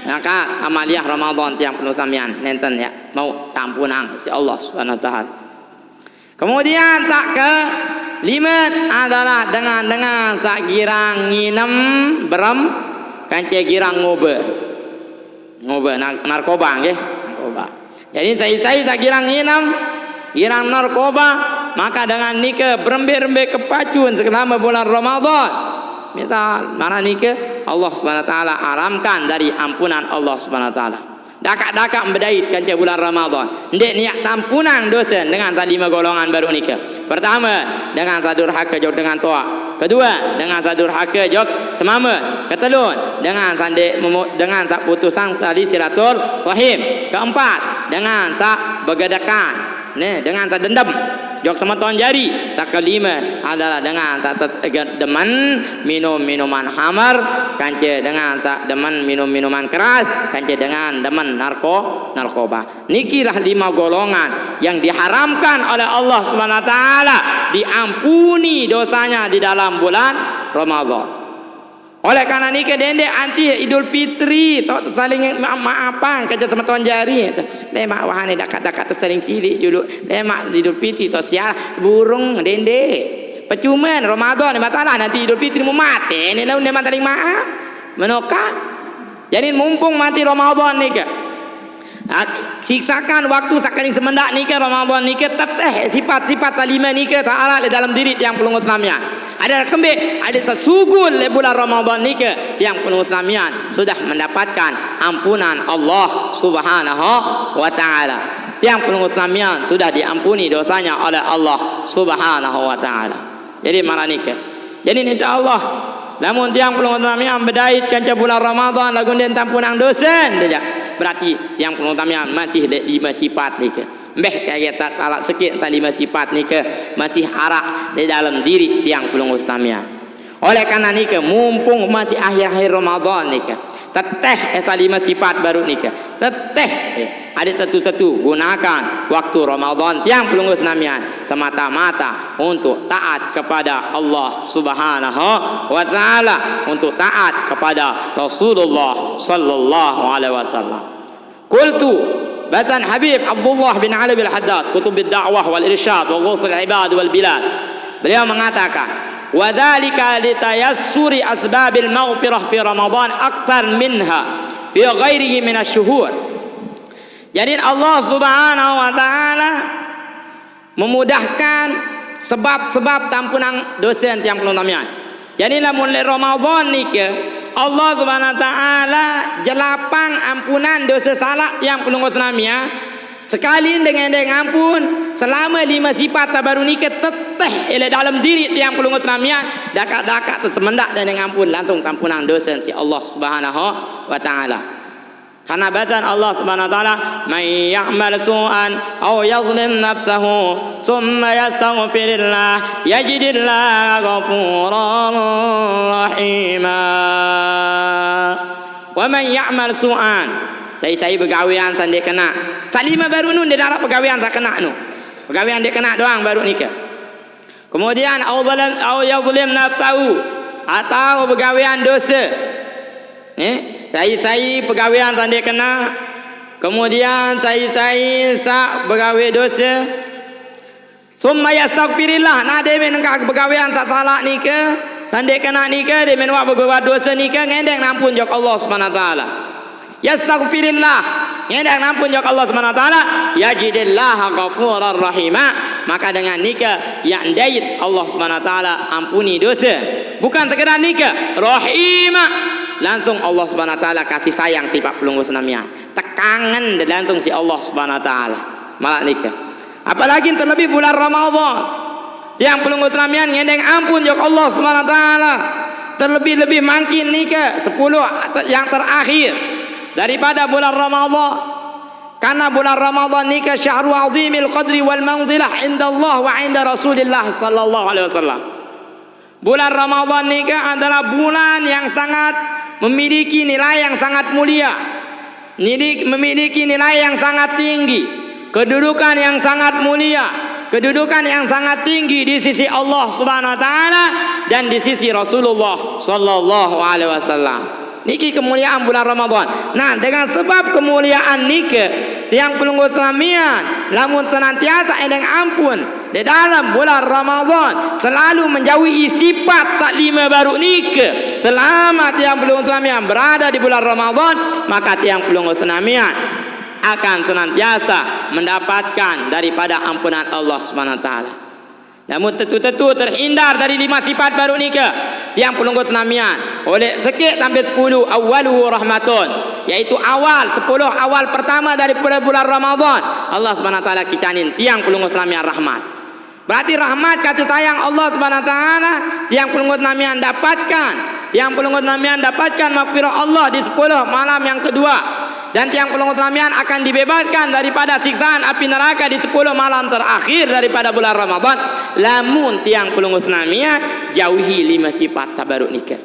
Speaker 2: Maka amaliah Ramadan tiang pulung otonomian nenten ya mau tampunang si Allah Subhanahu wa taala. Kemudian tak ke lima adalah dengan sakirang nginem berem kance girang ngobe narkoba nggih narkoba. Jadi saya tak girang nginem girang narkoba maka dengan nikah berembe kepacun selama bulan Ramadan. Misal mana nikah Allah Subhanahu wa taala haramkan dari ampunan Allah Subhanahu wa taala. Dakak berdait kanca bulan Ramadan. Ndek niat tampunang dosa dengan tadi 5 golongan baru nikah. Pertama, dengan sadur haka jok dengan toa. Kedua, dengan sadur haka jok semama. Ketelun, dengan sak putusan tali silatul rahim. Keempat, dengan sak begedakan. Dengan sak dendam jok sama tuan jari. Sak kelima adalah dengan sak demen minum minuman hamar, kanca dengan sak demen minum minuman keras, kanca dengan demen narkoba. Nikilah 5 golongan yang diharamkan oleh Allah Subhanahu wa taala diampuni dosanya di dalam bulan Ramadan. Oleh karena nikah dende anti Idul Fitri saling maafan kerja sama tuan jari. Lemak wahane dekat saling silik dulu. Lemak Idul Fitri to sia burung dende. Percuma Ramadan ni matalah nanti Idul Fitri mau mati ni lawan dia saling maaf. Menokak. Jadi mumpung mati Ramadan nikah. Siksakan waktu sakaling semendak nikah Ramadan nikah teteh sifat-sifat talima nikah ta'ala di dalam diri yang pelungut Islamian. Ada kembali ada tersugul di bulan Ramadan nikah yang pelungut Islamian sudah mendapatkan ampunan Allah Subhanahu wa taala. Yang pelungut Islamian sudah diampuni dosanya oleh Allah Subhanahu wa taala. Jadi malah nikah. Jadi insyaallah namun tiang pelungut Islamian berdait kanca bulan Ramadan lagu den tampunang dosa saja. Berarti yang penutamian masih 5 sifat nikah. Mbeh kayak tak salah sikit 5 sifat nikah masih arak di dalam diri yang pelungut Islamian. Oleh karena nikah mumpung masih akhir-akhir Ramadan nikah. Teteh 5 sifat baru nikah. Teteh ada satu-satu gunakan waktu Ramadan yang pelungut Islamian semata-mata untuk taat kepada Allah Subhanahu wa taala, untuk taat kepada Rasulullah sallallahu alaihi wasallam. Qultu batan Habib Abdullah bin Ali bin Haddad kutub ad-da'wah wal irsyad wa ghusl al-ibad wal bilad. Beliau mengatakan wa dzalika litayassuri asbabil maghfirah fi Ramadan akthar minha fi ghairihi min asy-syuhur. Jadi Allah Subhanahu wa taala memudahkan sebab-sebab tampunan dosa yang penunamian. Jadi lamun Ramadan nikah Allah Subhanahu wa taala jelapang ampunan dosa salah yang penunamian sekali dengan ampun selama 5 sifat baru nikah teteh ele dalam diri yang penunamian dakat tersemendak dan ampun langsung tampunan dosa si Allah Subhanahu wa taala. Karena bacaan Allah Subhanahu wa taala, "May ya'mal su'an aw yazlim nafsahu, tsumma yastaghfirillah, yajidillaha ghafuran rahima." Wa man ya'mal su'an, saya begawian sande kena. Salima baru nun dia darah pegawian tak kena nu. Pegawian dia kena doang baru nikah. Kemudian aw yazlim nafsahu atau begawian dosa. Saya pegawaian tanda kena. Kemudian saya sak begawe dosa. Summa yastaghfirillah. Nah dia menengah pegawaian tak salah nikah. Sande kena nikah dia menwa berbuat dosa nikah ngendeng nampun jok Allah Subhanahu wa taala. Yastaghfirillah. Ngendeng nampun jok Allah Subhanahu wa taala. Yajidillaha ghafurar rahima. Maka dengan nikah yang dait Allah Subhanahu wa taala ampuni dosa. Bukan sekedar nikah, rahima. Langsung Allah Subhanahu wa taala kasih sayang tiap pelunggu senamnya. Tekangan dan langsung si Allah Subhanahu wa taala malah nikah. Apalagi terlebih bulan Ramadan. Yang pelunggu senamnya ngendeng ampun jok Allah Subhanahu wa taala. terlebih-lebih makin ni ke 10 yang terakhir daripada bulan Ramadan. Karena bulan Ramadan ni ke syahrul azimil qadri wal manzilah inda Allah wa inda Rasulillah sallallahu alaihi wasallam. Bulan Ramadan ni ke adalah bulan yang sangat memiliki nilai yang sangat mulia, memiliki nilai yang sangat tinggi, kedudukan yang sangat mulia, kedudukan yang sangat tinggi di sisi Allah Subhanahu wa taala dan di sisi Rasulullah sallallahu alaihi wasallam. Niki kemuliaan bulan Ramadan. Nah, dengan sebab kemuliaan niki tiang pelunggu Islamian lamun senantiasa edeng ampun di dalam bulan Ramadan selalu menjauhi sifat taklima baru niki. Selama tiang pelunggu Islamian berada di bulan Ramadan, maka tiang pelunggu Islamian akan senantiasa mendapatkan daripada ampunan Allah Subhanahu wa taala. Namun tentu terhindar dari 5 sifat baru ni ke tiang pelunggu Islamian oleh sikit sampai 10 awwalu rahmatun, yaitu awal 10 awal pertama dari bulan Ramadan Allah Subhanahu wa taala kicanin tiang pelunggu Islamian rahmat. Berarti rahmat kasih sayang Allah Subhanahu wa taala tiang pelunggu Islamian dapatkan, tiang pelunggu Islamian dapatkan maghfirah Allah di 10 malam yang kedua. Dan tiang pelunggu Islamian akan dibebaskan daripada siksaan api neraka di 10 malam terakhir daripada bulan Ramadan. Lamun tiang pelunggu Islamian jauhi 5 sifat tabaruk nikah,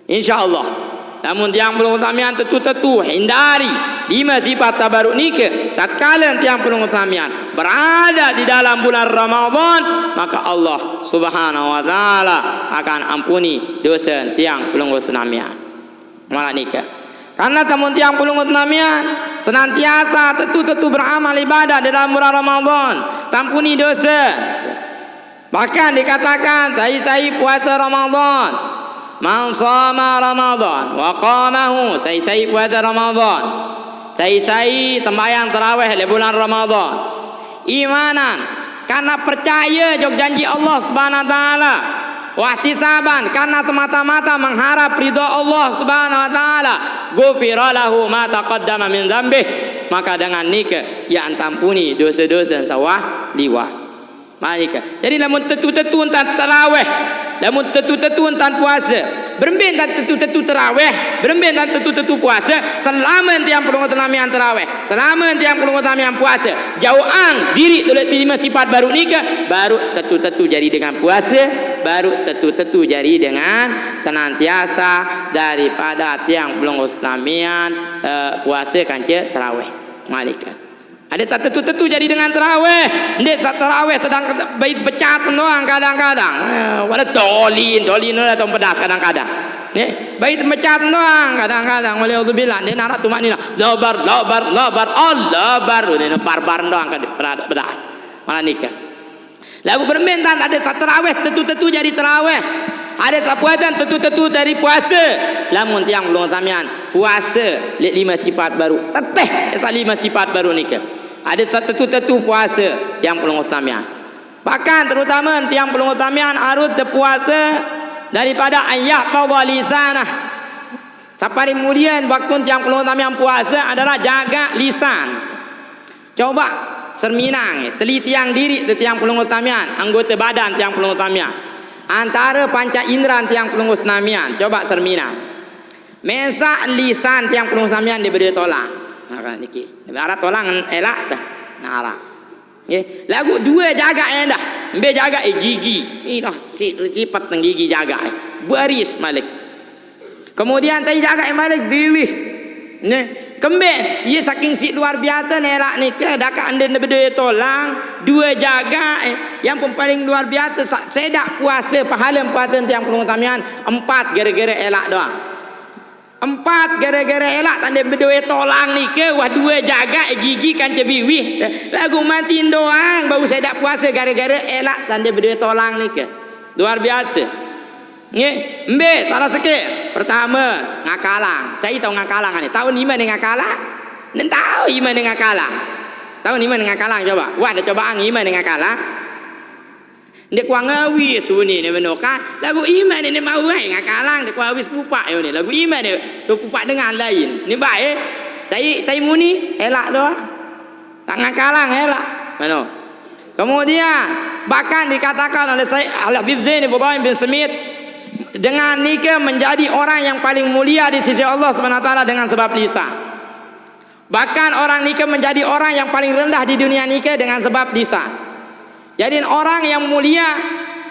Speaker 2: insyaallah. Namun tiang pelunggu Islamian tentu hindari 5 sifat tabaruk nikah. Tatkala tiang pelunggu Islamian berada di dalam bulan Ramadan, maka Allah Subhanahu wa taala akan ampuni dosa tiang pelunggu Islamian malah nikah. Karena tamun tiang pelunggu Islamian senantiasa tentu beramal ibadah di dalam bulan Ramadan, tampuni dosa. Bahkan dikatakan sai puasa Ramadan, man shama Ramadan wa qamahu, sai puasa Ramadan, sai tembayang tarawih di bulan Ramadan, imanan karena percaya jog janji Allah Subhanahu wa taala, wahtisaban karena semata-mata mengharap ridha Allah Subhanahu wa taala, ghufira lahu ma taqaddama min dzambih, maka dengan nikah ya antampuni dosa-dosa sawah liwah. Malika. Jadi lamun tetu-tetu entan tarawih, lamun tetu-tetu entan puasa, berembin dan tetu-tetu tarawih, berembin dan tetu-tetu puasa, selama tiang pelunggu Islamian tarawih, selama tiang pelunggu Islamian puasa, jauhan diri oleh 5 sifat baru nikah, baru tetu-tetu jadi dengan puasa, baru tetu-tetu jadi dengan senantiasa daripada tiang pelunggu Islamian puasa kanca tarawih. Malika. Ada tak tentu jadi dengan tarawih. Ndik saat tarawih sedang bait becat doang kadang-kadang. Wala dolin lah tong pedas kadang-kadang. Nih, bait becat doang kadang-kadang. Waliyadzubillah. Dia narak tumanina. Labar Allah baru ni barbar doang pedas. Malah nikah. Lagu bermentan ada saat tarawih tentu jadi tarawih. Ada tak puasa tentu dari puasa. Lamun tiang belum samian puasa lihat 5 sifat baru. Teteh tak 5 sifat baru nikah. Ada tentu puasa tiang belum samian. Bahkan terutama tiang belum samian harus berpuasa daripada ayat lisanah. Sampai kemudian waktu tiang belum samian puasa adalah jaga lisan. Coba serminang teliti yang diri tiang pelunggu tamian, anggota badan tiang pelunggu tamian, antara panca indera tiang pelunggu senamian. Coba serminang mesak lisan tiang pelunggu tamian diberi tolak. Nah niki ibarat tolang elak dah nara. Nggih, lagu 2 jaga dah. Embe jaga gigi. Ih dah cipat teng gigi jaga. Baris malik. Kemudian tadi jaga malik biwih. Nih, kemben ia saking si luar biasa nelak ni ke dak ande bede tolang 2 jaga yang paling luar biasa sedak puasa pahala puasa tiang pelunggu tamian 4 gara-gara elak doang. 4 gara-gara elak tanda bede tolang ni ke wah 2 jaga gigi kan cebiwih lagu matiin doang bau sedak puasa gara-gara elak tanda bede tolang ni ke luar biasa. Nggih, embe salah sikit. Pertama, ngakalang. Saya tahu ngakalang ni. Tahu ni mana ngakalang? Nen tahu ni mana ngakalang. Tahu ni mana ngakalang coba. Wah, ada cobaan ni mana ngakalang. Ndek kuang ngawi suni ni menoka. Lagu iman ni mau ai ngakalang ndek kuang wis pupak yo ni. Lagu iman ni tu pupak dengan lain. Ni baik. Saya muni elak doa. Tak ngakalang elak. Mano. Kemudian bahkan dikatakan oleh saya Al-Habib Zain Ibrahim bin Smith dengan nikah menjadi orang yang paling mulia di sisi Allah SWT dengan sebab lisan. Bahkan orang nikah menjadi orang yang paling rendah di dunia nikah dengan sebab lisan. Jadi orang yang mulia,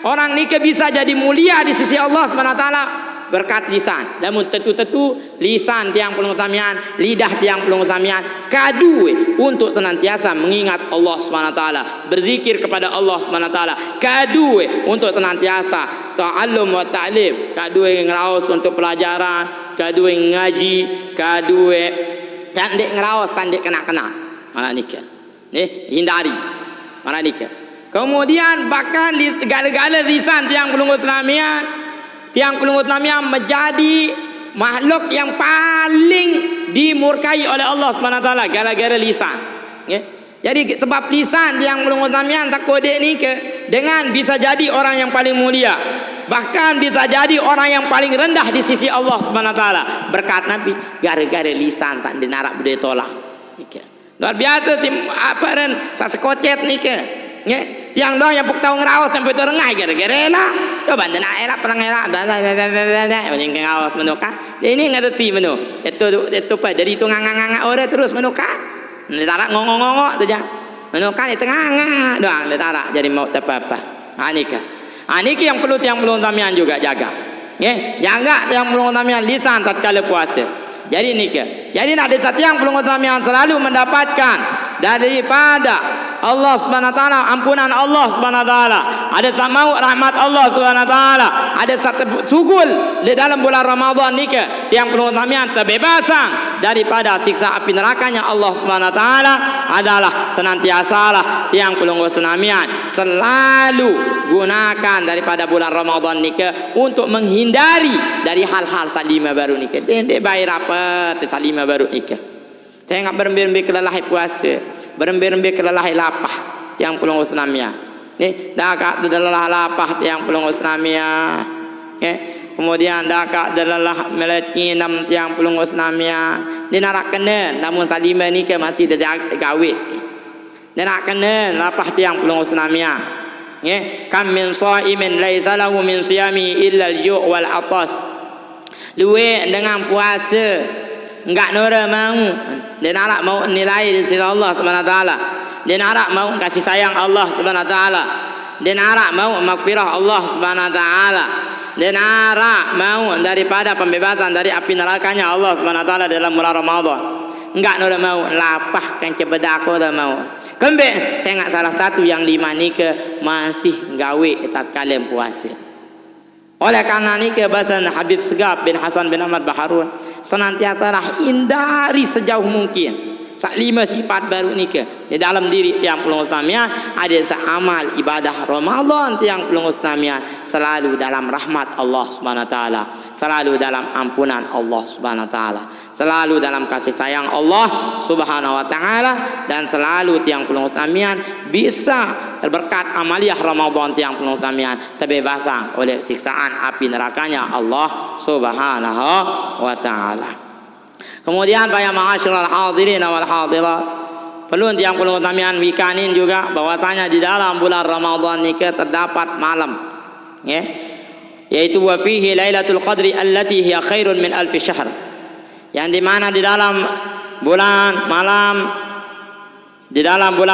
Speaker 2: orang nikah bisa jadi mulia di sisi Allah SWT berkat lisan. Namun tentu lisan tiang pelungutamian, lidah tiang pelungutamian kadue untuk senantiasa mengingat Allah SWT, berzikir kepada Allah SWT, kadue untuk senantiasa ta'allum wa ta'lim, kadue ngeraos untuk pelajaran, kadue ngaji, kadue candik ngeraos sandik kena-kena malah nikah. Hindari malah nikah. Kemudian bahkan di segala-gala lisan tiang pelungutamian, tiang pelungutamian menjadi makhluk yang paling dimurkai oleh Allah SWT gara-gara lisan. Jadi sebab lisan tiang pelungutamian tak kode ni ke dengan bisa jadi orang yang paling mulia, bahkan bisa jadi orang yang paling rendah di sisi Allah SWT berkat Nabi gara-gara lisan tak dinarak budaya tolak. Luar biasa si apa dan sasekocet ni ke. Tiang doang yang puk tahu ngerawas sampai tu rengai gara-gara lah. Coba anda nak elak perang elak macam ngerawas menukar. Dia ini ngerti menu. Itu apa? Dari tu nganga-nganga orang terus menukar. Dia tarak ngongok-ngongok tu je. Menukar dia tengah doang dia tarak jadi mau apa-apa. Ini yang perlu tiang pelungutamian juga jaga. Jaga tiang pelungutamian lisan tatkala puasa. Jadi nikah. Jadi nak ada satu yang pelungutamian selalu mendapatkan daripada Allah SWT, ampunan Allah SWT, ada samau rahmat Allah SWT, ada satu sugul di dalam bulan Ramadan nikah tiang pelungutamian terbebasan daripada siksa api nerakanya Allah SWT adalah senantiasalah tiang pelungutamian selalu gunakan daripada bulan Ramadan nikah untuk menghindari dari hal-hal salima baru nikah. Dia bayar apa salima baru nikah. Saya enggak berembe-embe kelelahi puasa, berembe-embe kelelahi lapah yang pelung usnamia. Dah kak delelah lapah yang pelung usnamia. Kemudian dah kak delelah meletni nam yang pelung usnamia. Dia nak kena namun salima ni ke masih dah gawe. Dia nak kena lapah yang pelung usnamia. Kam min shaimin laisa lahu min siyami illa al-ju' wal atas. Luwe dengan puasa enggak nora mau, dia nak mau nilai di sisi Allah Subhanahu wa taala, dia nak mau kasih sayang Allah Subhanahu wa taala, dia nak mau maghfirah Allah Subhanahu wa taala, dia nak mau daripada pembebasan dari api nerakanya Allah Subhanahu wa taala dalam bulan Ramadan. Enggak nora mau lapah kan cebedak ora mau. Kembe saya enggak salah satu yang lima ni ke masih gawe tatkala puasa. Oleh karena ini kebahasan Habib Segaf bin Hasan bin Ahmad Baharun senantiasa hindari sejauh mungkin sak lima sifat baru ni ke di dalam diri yang pelungutamian ada amal ibadah Ramadan yang pelungutamian selalu dalam rahmat Allah Subhanahu wa taala, selalu dalam ampunan Allah Subhanahu wa taala, selalu dalam kasih sayang Allah Subhanahu wa taala, dan selalu tiang pelungutamian bisa berkat amaliah Ramadan tiang pelungutamian terbebasan oleh siksaan api nerakanya Allah Subhanahu wa taala. Kemudian para ma'asyiral hadirin wal hadirat, perlu tiang pelungutamian wikanin juga bahwasanya di dalam bulan Ramadan ini terdapat malam, yaitu wa fihi lailatul qadri allati hiya khairun min alfi syahr, yang di mana di dalam bulan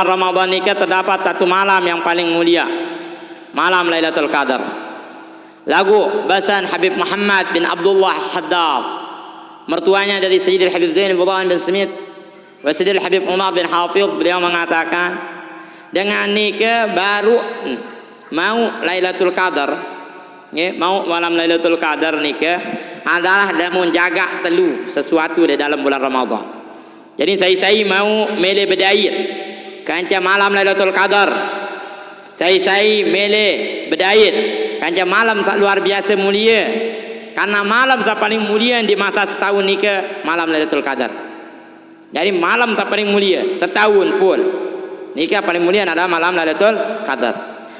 Speaker 2: Ramadan ini terdapat satu malam yang paling mulia, malam Lailatul Qadar. Lagu bahasan Habib Muhammad bin Abdullah Haddad, mertuanya dari Sayyidil Habib Zain Ibrahim bin Smith wa Sayyidil Habib Umar bin Hafiz, beliau mengatakan dengan nikah baru mau Lailatul Qadar, mau malam Lailatul Qadar nikah adalah dia menjaga telu sesuatu di dalam bulan Ramadan. Jadi saya mau mele berdait kanca malam Lailatul Qadar, saya mele berdait kanca malam luar biasa mulia. Karena malam tak paling mulia di masa setahun ni ke malam Lailatul Qadar. Jadi malam tak paling mulia setahun pun ni ke paling mulia adalah malam Lailatul Qadar.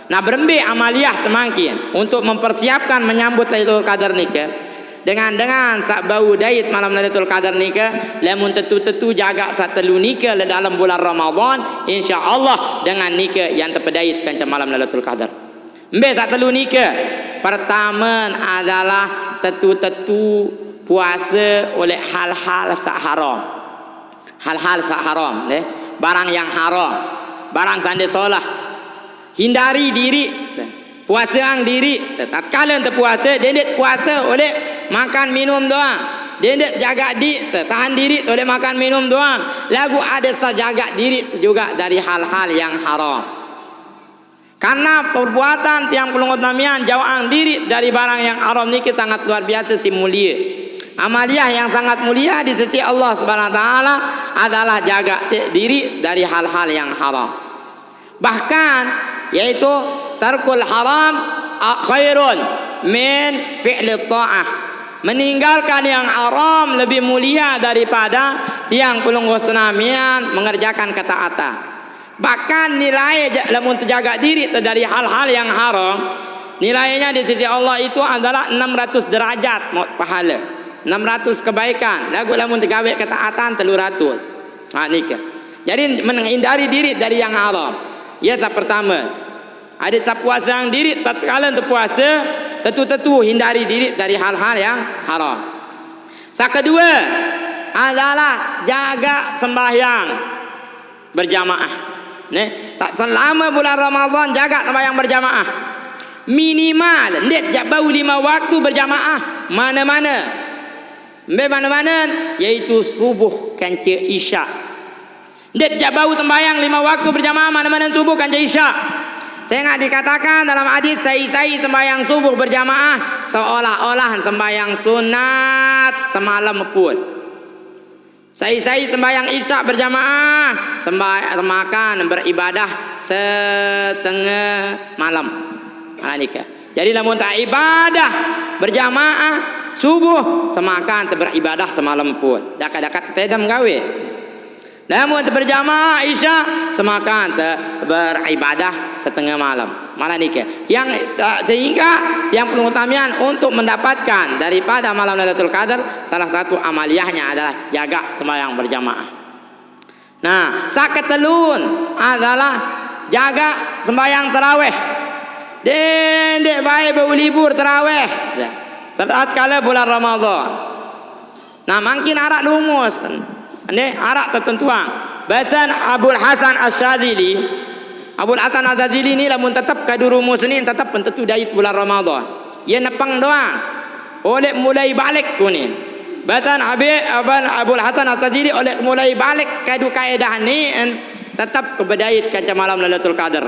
Speaker 2: Nah berembe amaliah temangkin untuk mempersiapkan menyambut Lailatul Qadar ni ke dengan sak bau dait malam Lailatul Qadar ni ke lamun tentu jaga sak telu ni ke dalam bulan Ramadan, insyaallah dengan ni ke yang terpedait kan malam Lailatul Qadar. Mbe sak telu ni ke Pertama adalah tentu-tentu puasa oleh hal-hal haram. Hal-hal haram, barang yang haram, barang sandi solah. Hindari diri, puasa ang diri. Tatkala ente puasa, dia puasa oleh makan minum doang. Dia jaga tahan diri oleh makan minum doang. Lagu ada jaga diri juga dari hal-hal yang haram. Karena perbuatan tiang pelongot-namian jauhan diri dari barang yang haram ni kita sangat luar biasa si mulia. Amaliyah yang sangat mulia di sisi Allah Subhanahu wa taala adalah jaga diri dari hal-hal yang haram. Bahkan yaitu tarkul haram khairun min fi'li ta'ah. Meninggalkan yang haram lebih mulia daripada yang pelunggu senamian mengerjakan ketaatan. Bahkan nilai lamun terjaga diri dari hal-hal yang haram, nilainya di sisi Allah itu adalah 600 derajat pahala, 600 kebaikan. Lagu lamun tergawe ketaatan 300. Nikah. Jadi menghindari diri dari yang haram. Ya, tak pertama. Ada tak puasa yang diri tatkala terpuasa, tentu hindari diri dari hal-hal yang haram. Kedua adalah jaga sembahyang berjamaah. Tak selama bulan Ramadan jaga sembahyang berjamaah. Minimal ndet jabau 5 waktu berjamaah mana-mana. Mana-mana yaitu subuh kanca isya. Ndet jabau sembahyang 5 waktu berjamaah mana-mana subuh kanca isya. Saya nggak dikatakan dalam hadis sai sembahyang subuh berjamaah seolah-olah sembahyang sunat semalam pun. Sai sembahyang isya berjamaah makan beribadah setengah malam. Nikah. Jadi lamun tak ibadah berjamaah subuh semakan beribadah semalam pun. Dekat-dekat tedam gawe. Namun berjamaah isya semakan beribadah setengah malam. Malah nikah. Yang sehingga yang pengutamian untuk mendapatkan daripada malam Lailatul Qadar salah satu amaliyahnya adalah jaga sembahyang berjamaah. Nah, saketelun adalah jaga sembahyang tarawih. Dendek baik berlibur tarawih. Saat kala bulan Ramadan. Nah, makin arak lumus. Arak tertentuan. Bahasan Abul Hasan Asyadzili. Abul Hasan Asyadzili ni lamun tetap kadurumus ni tetap tentu dari bulan Ramadan. Ia nepang doang. Oleh mulai balik kunin. Bahasan Abul Hasan Asyadzili oleh mulai balik kadu kaedah ni tetap kebedait kaca malam Lailatul Qadar.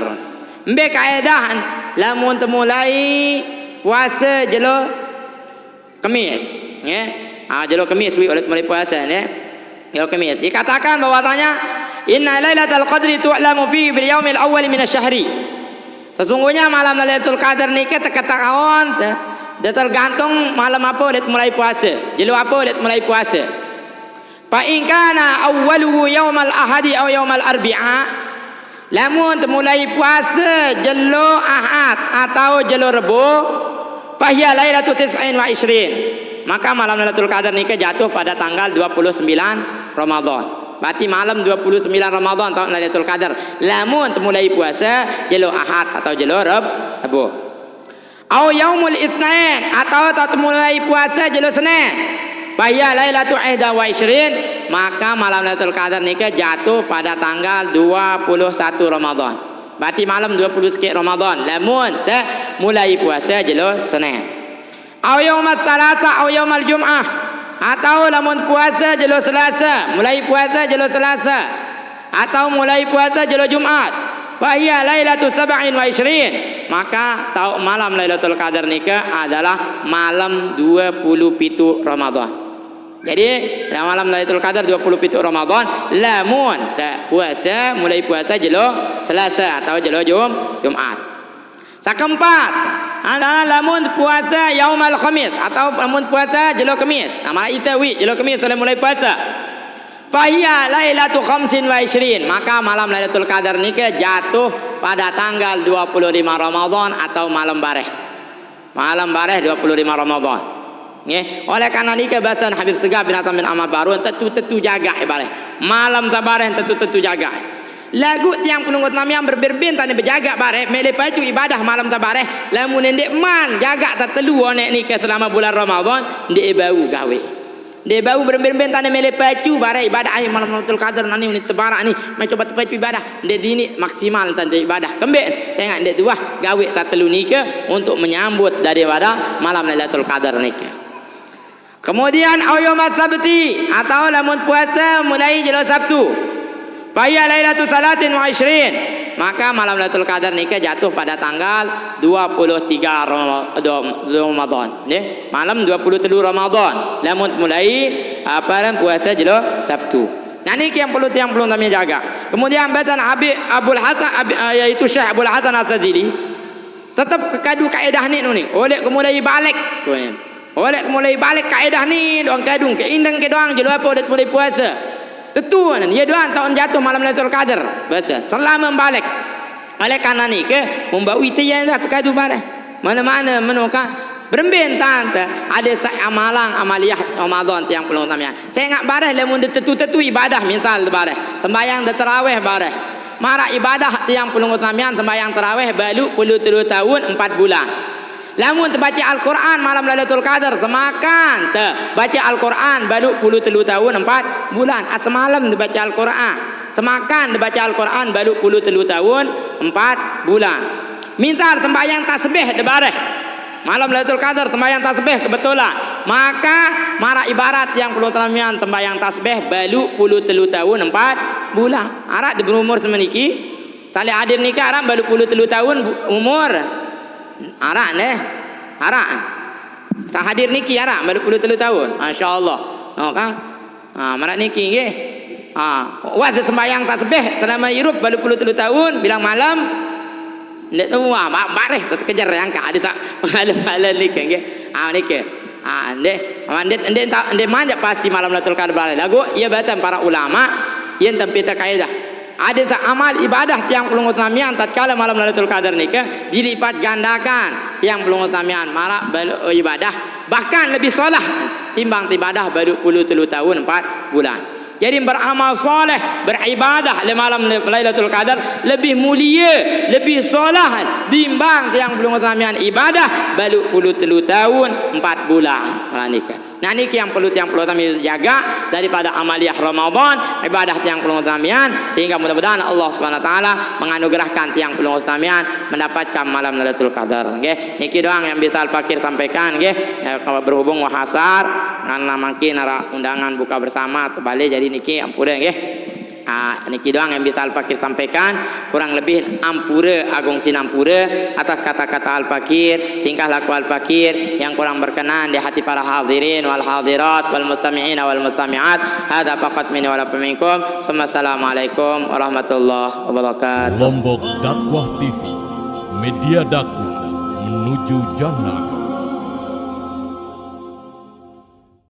Speaker 2: Mbe kaedah lamun temulai puasa jelo Kamis, jelo Kamis oleh mulai puasa ni. Kamis. Dikatakan bahwasanya inna lailatul qadri tu'lamu fi bil yaumil awwal min asy-syahri. Sesungguhnya malam Lailatul Qadar ni ketahuan tergantung malam apa dia mulai puasa. Jelo apa dia mulai puasa. Fa in kana awwaluhu yaumal ahadi aw yaumal arbi'a. Lamun mulai puasa jelo Ahad atau jelo Rebo, fa hiya lailatul 29. Maka malam Lailatul Qadar ni jatuh pada tanggal 29 Ramadan. Berarti malam 29 Ramadan tahun Lailatul Qadar. Lamun mulai puasa jelo Ahad atau jelo Rabu. Au yaumul Itsnain atau mulai puasa jelo Senin. Bahya Lailatul 21, maka malam Lailatul Qadar ni jatuh pada tanggal 21 Ramadan. Berarti malam 20 sikit Ramadan. Lamun mulai puasa jelo Senin. Au yaumat Salasa au yaumal Jum'ah atau lamun puasa jelo Selasa, mulai puasa jelo Selasa atau mulai puasa jelo Jumat. Fa hiya lailatul 27, maka malam Lailatul Qadar nikah adalah malam 27 Ramadan. Jadi malam Lailatul Qadar 27 Ramadan, lamun puasa mulai puasa jelo Selasa atau jelo Jumat. Keempat adalah lamun puasa yaumal Khamis atau lamun puasa jelo Kamis. Malah itawi jelo Kamis sudah mulai puasa. Fa hiya lailatul 25, maka malam Lailatul Qadar ni jatuh pada tanggal 25 Ramadan atau malam bareh. Malam bareh 25 Ramadan. Oleh karena ni bahasan Habib Segaf bin Atam bin Ahmad Barun tentu jaga ibarat. Malam sabareh tentu jaga. lagu tiang penunggut namian berbin tani berjaga bare mele paju ibadah malam tabare lamun ndek man jaga tak telu onek ni ke selama bulan Ramadan ndek bau gawe ndek bau berbin tani mele paju bare ibadah ai malam Lailatul Qadar nani ni tebarak ni mai coba paju ibadah ndek dini maksimal tante ibadah kembek tengok ndek tuah gawe tak telu ni ke untuk menyambut daripada malam Lailatul Qadar ni ke. Kemudian ayyamat sabti atau lamun puasa mulai jelo Sabtu. Faya Lailatul 23, maka malam Lailatul Qadar ni jatuh pada tanggal 23 Ramadan. Nggih, malam 23 Ramadan. Lamun mulai puasa jelo Sabtu. Nah ini yang perlu kami jaga. Kemudian batan Abul Hasan yaitu Syekh Abul Hasan As-Sadili tetap kekadu kaedah ni oleh mulai balik. Oleh mulai balik kaedah ni doang kadung ke indang ke doang jelo apa udah mulai puasa. Tentu ya doang tahun jatuh malam Lailatul Qadar bahasa selama membalik oleh karena ni ke membawi tiyan dah perkadu bare mana-mana menuka berembin tante ada amalan amaliyah Ramadan tiang pulung tamian saya ngak bare lamun tentu ibadah mintal bare sembayang de tarawih bare mara ibadah tiang pulung tamian sembayang tarawih balu 33 tahun 4 bulan. Lamun terbaca Al-Quran malam Lailatul Qadar semakan baca Al-Quran baru 33 tahun 4 bulan semalam terbaca Al-Quran semakan terbaca Al-Quran baru 33 tahun 4 bulan minta tembayang tasbih debareh malam Lailatul Qadar tembayang tasbih kebetulan maka mara ibarat yang perlu tamian tembayang tasbih baru 33 tahun 4 bulan arak berumur semeniki salih hadir nikah arak baru 33 tahun umur arak neh arak tak hadir niki arak baru 23 tahun masyaallah kan marak niki nggih wah sembayang tasbih selama hidup baru 23 tahun bilang malam ndak tahu bareh terkejar yang ka ada sak malam niki nggih niki ndek manja pasti malam Lailatul Qadar lagu ia batan para ulama yang tempita kaidah ada amal ibadah yang perlu utamian tatkala malam Lailatul Qadar ni dilipat gandakan yang perlu utamian marak ibadah bahkan lebih solah timbang ibadah baru 33 tahun 4 bulan. Jadi beramal soleh beribadah di malam Lailatul Qadar lebih mulia lebih solah timbang yang perlu utamian ibadah baru 33 tahun 4 bulan nikah. Nah ini yang perlu kami jaga daripada amaliyah Ramadan ibadah yang perlu tamian sehingga mudah-mudahan Allah Subhanahu wa taala menganugerahkan yang perlu tamian mendapatkan malam Lailatul Qadar nggih. Niki doang yang bisa Al-Fakir sampaikan nggih. Kalau berhubung wahasar karena mungkin ada undangan buka bersama atau balik jadi niki ampura nggih. Niki doang yang bisa Al-Fakir sampaikan kurang lebih ampura agung sinampura atas kata-kata Al-Fakir tingkah laku Al-Fakir yang kurang berkenan di hati para hadirin wal hadirat wal mustami'in wal mustami'at hadza faqat minni wa lakum minkum assalamualaikum warahmatullahi wabarakatuh.
Speaker 1: Lombok Dakwah TV, media dakwah menuju jannah.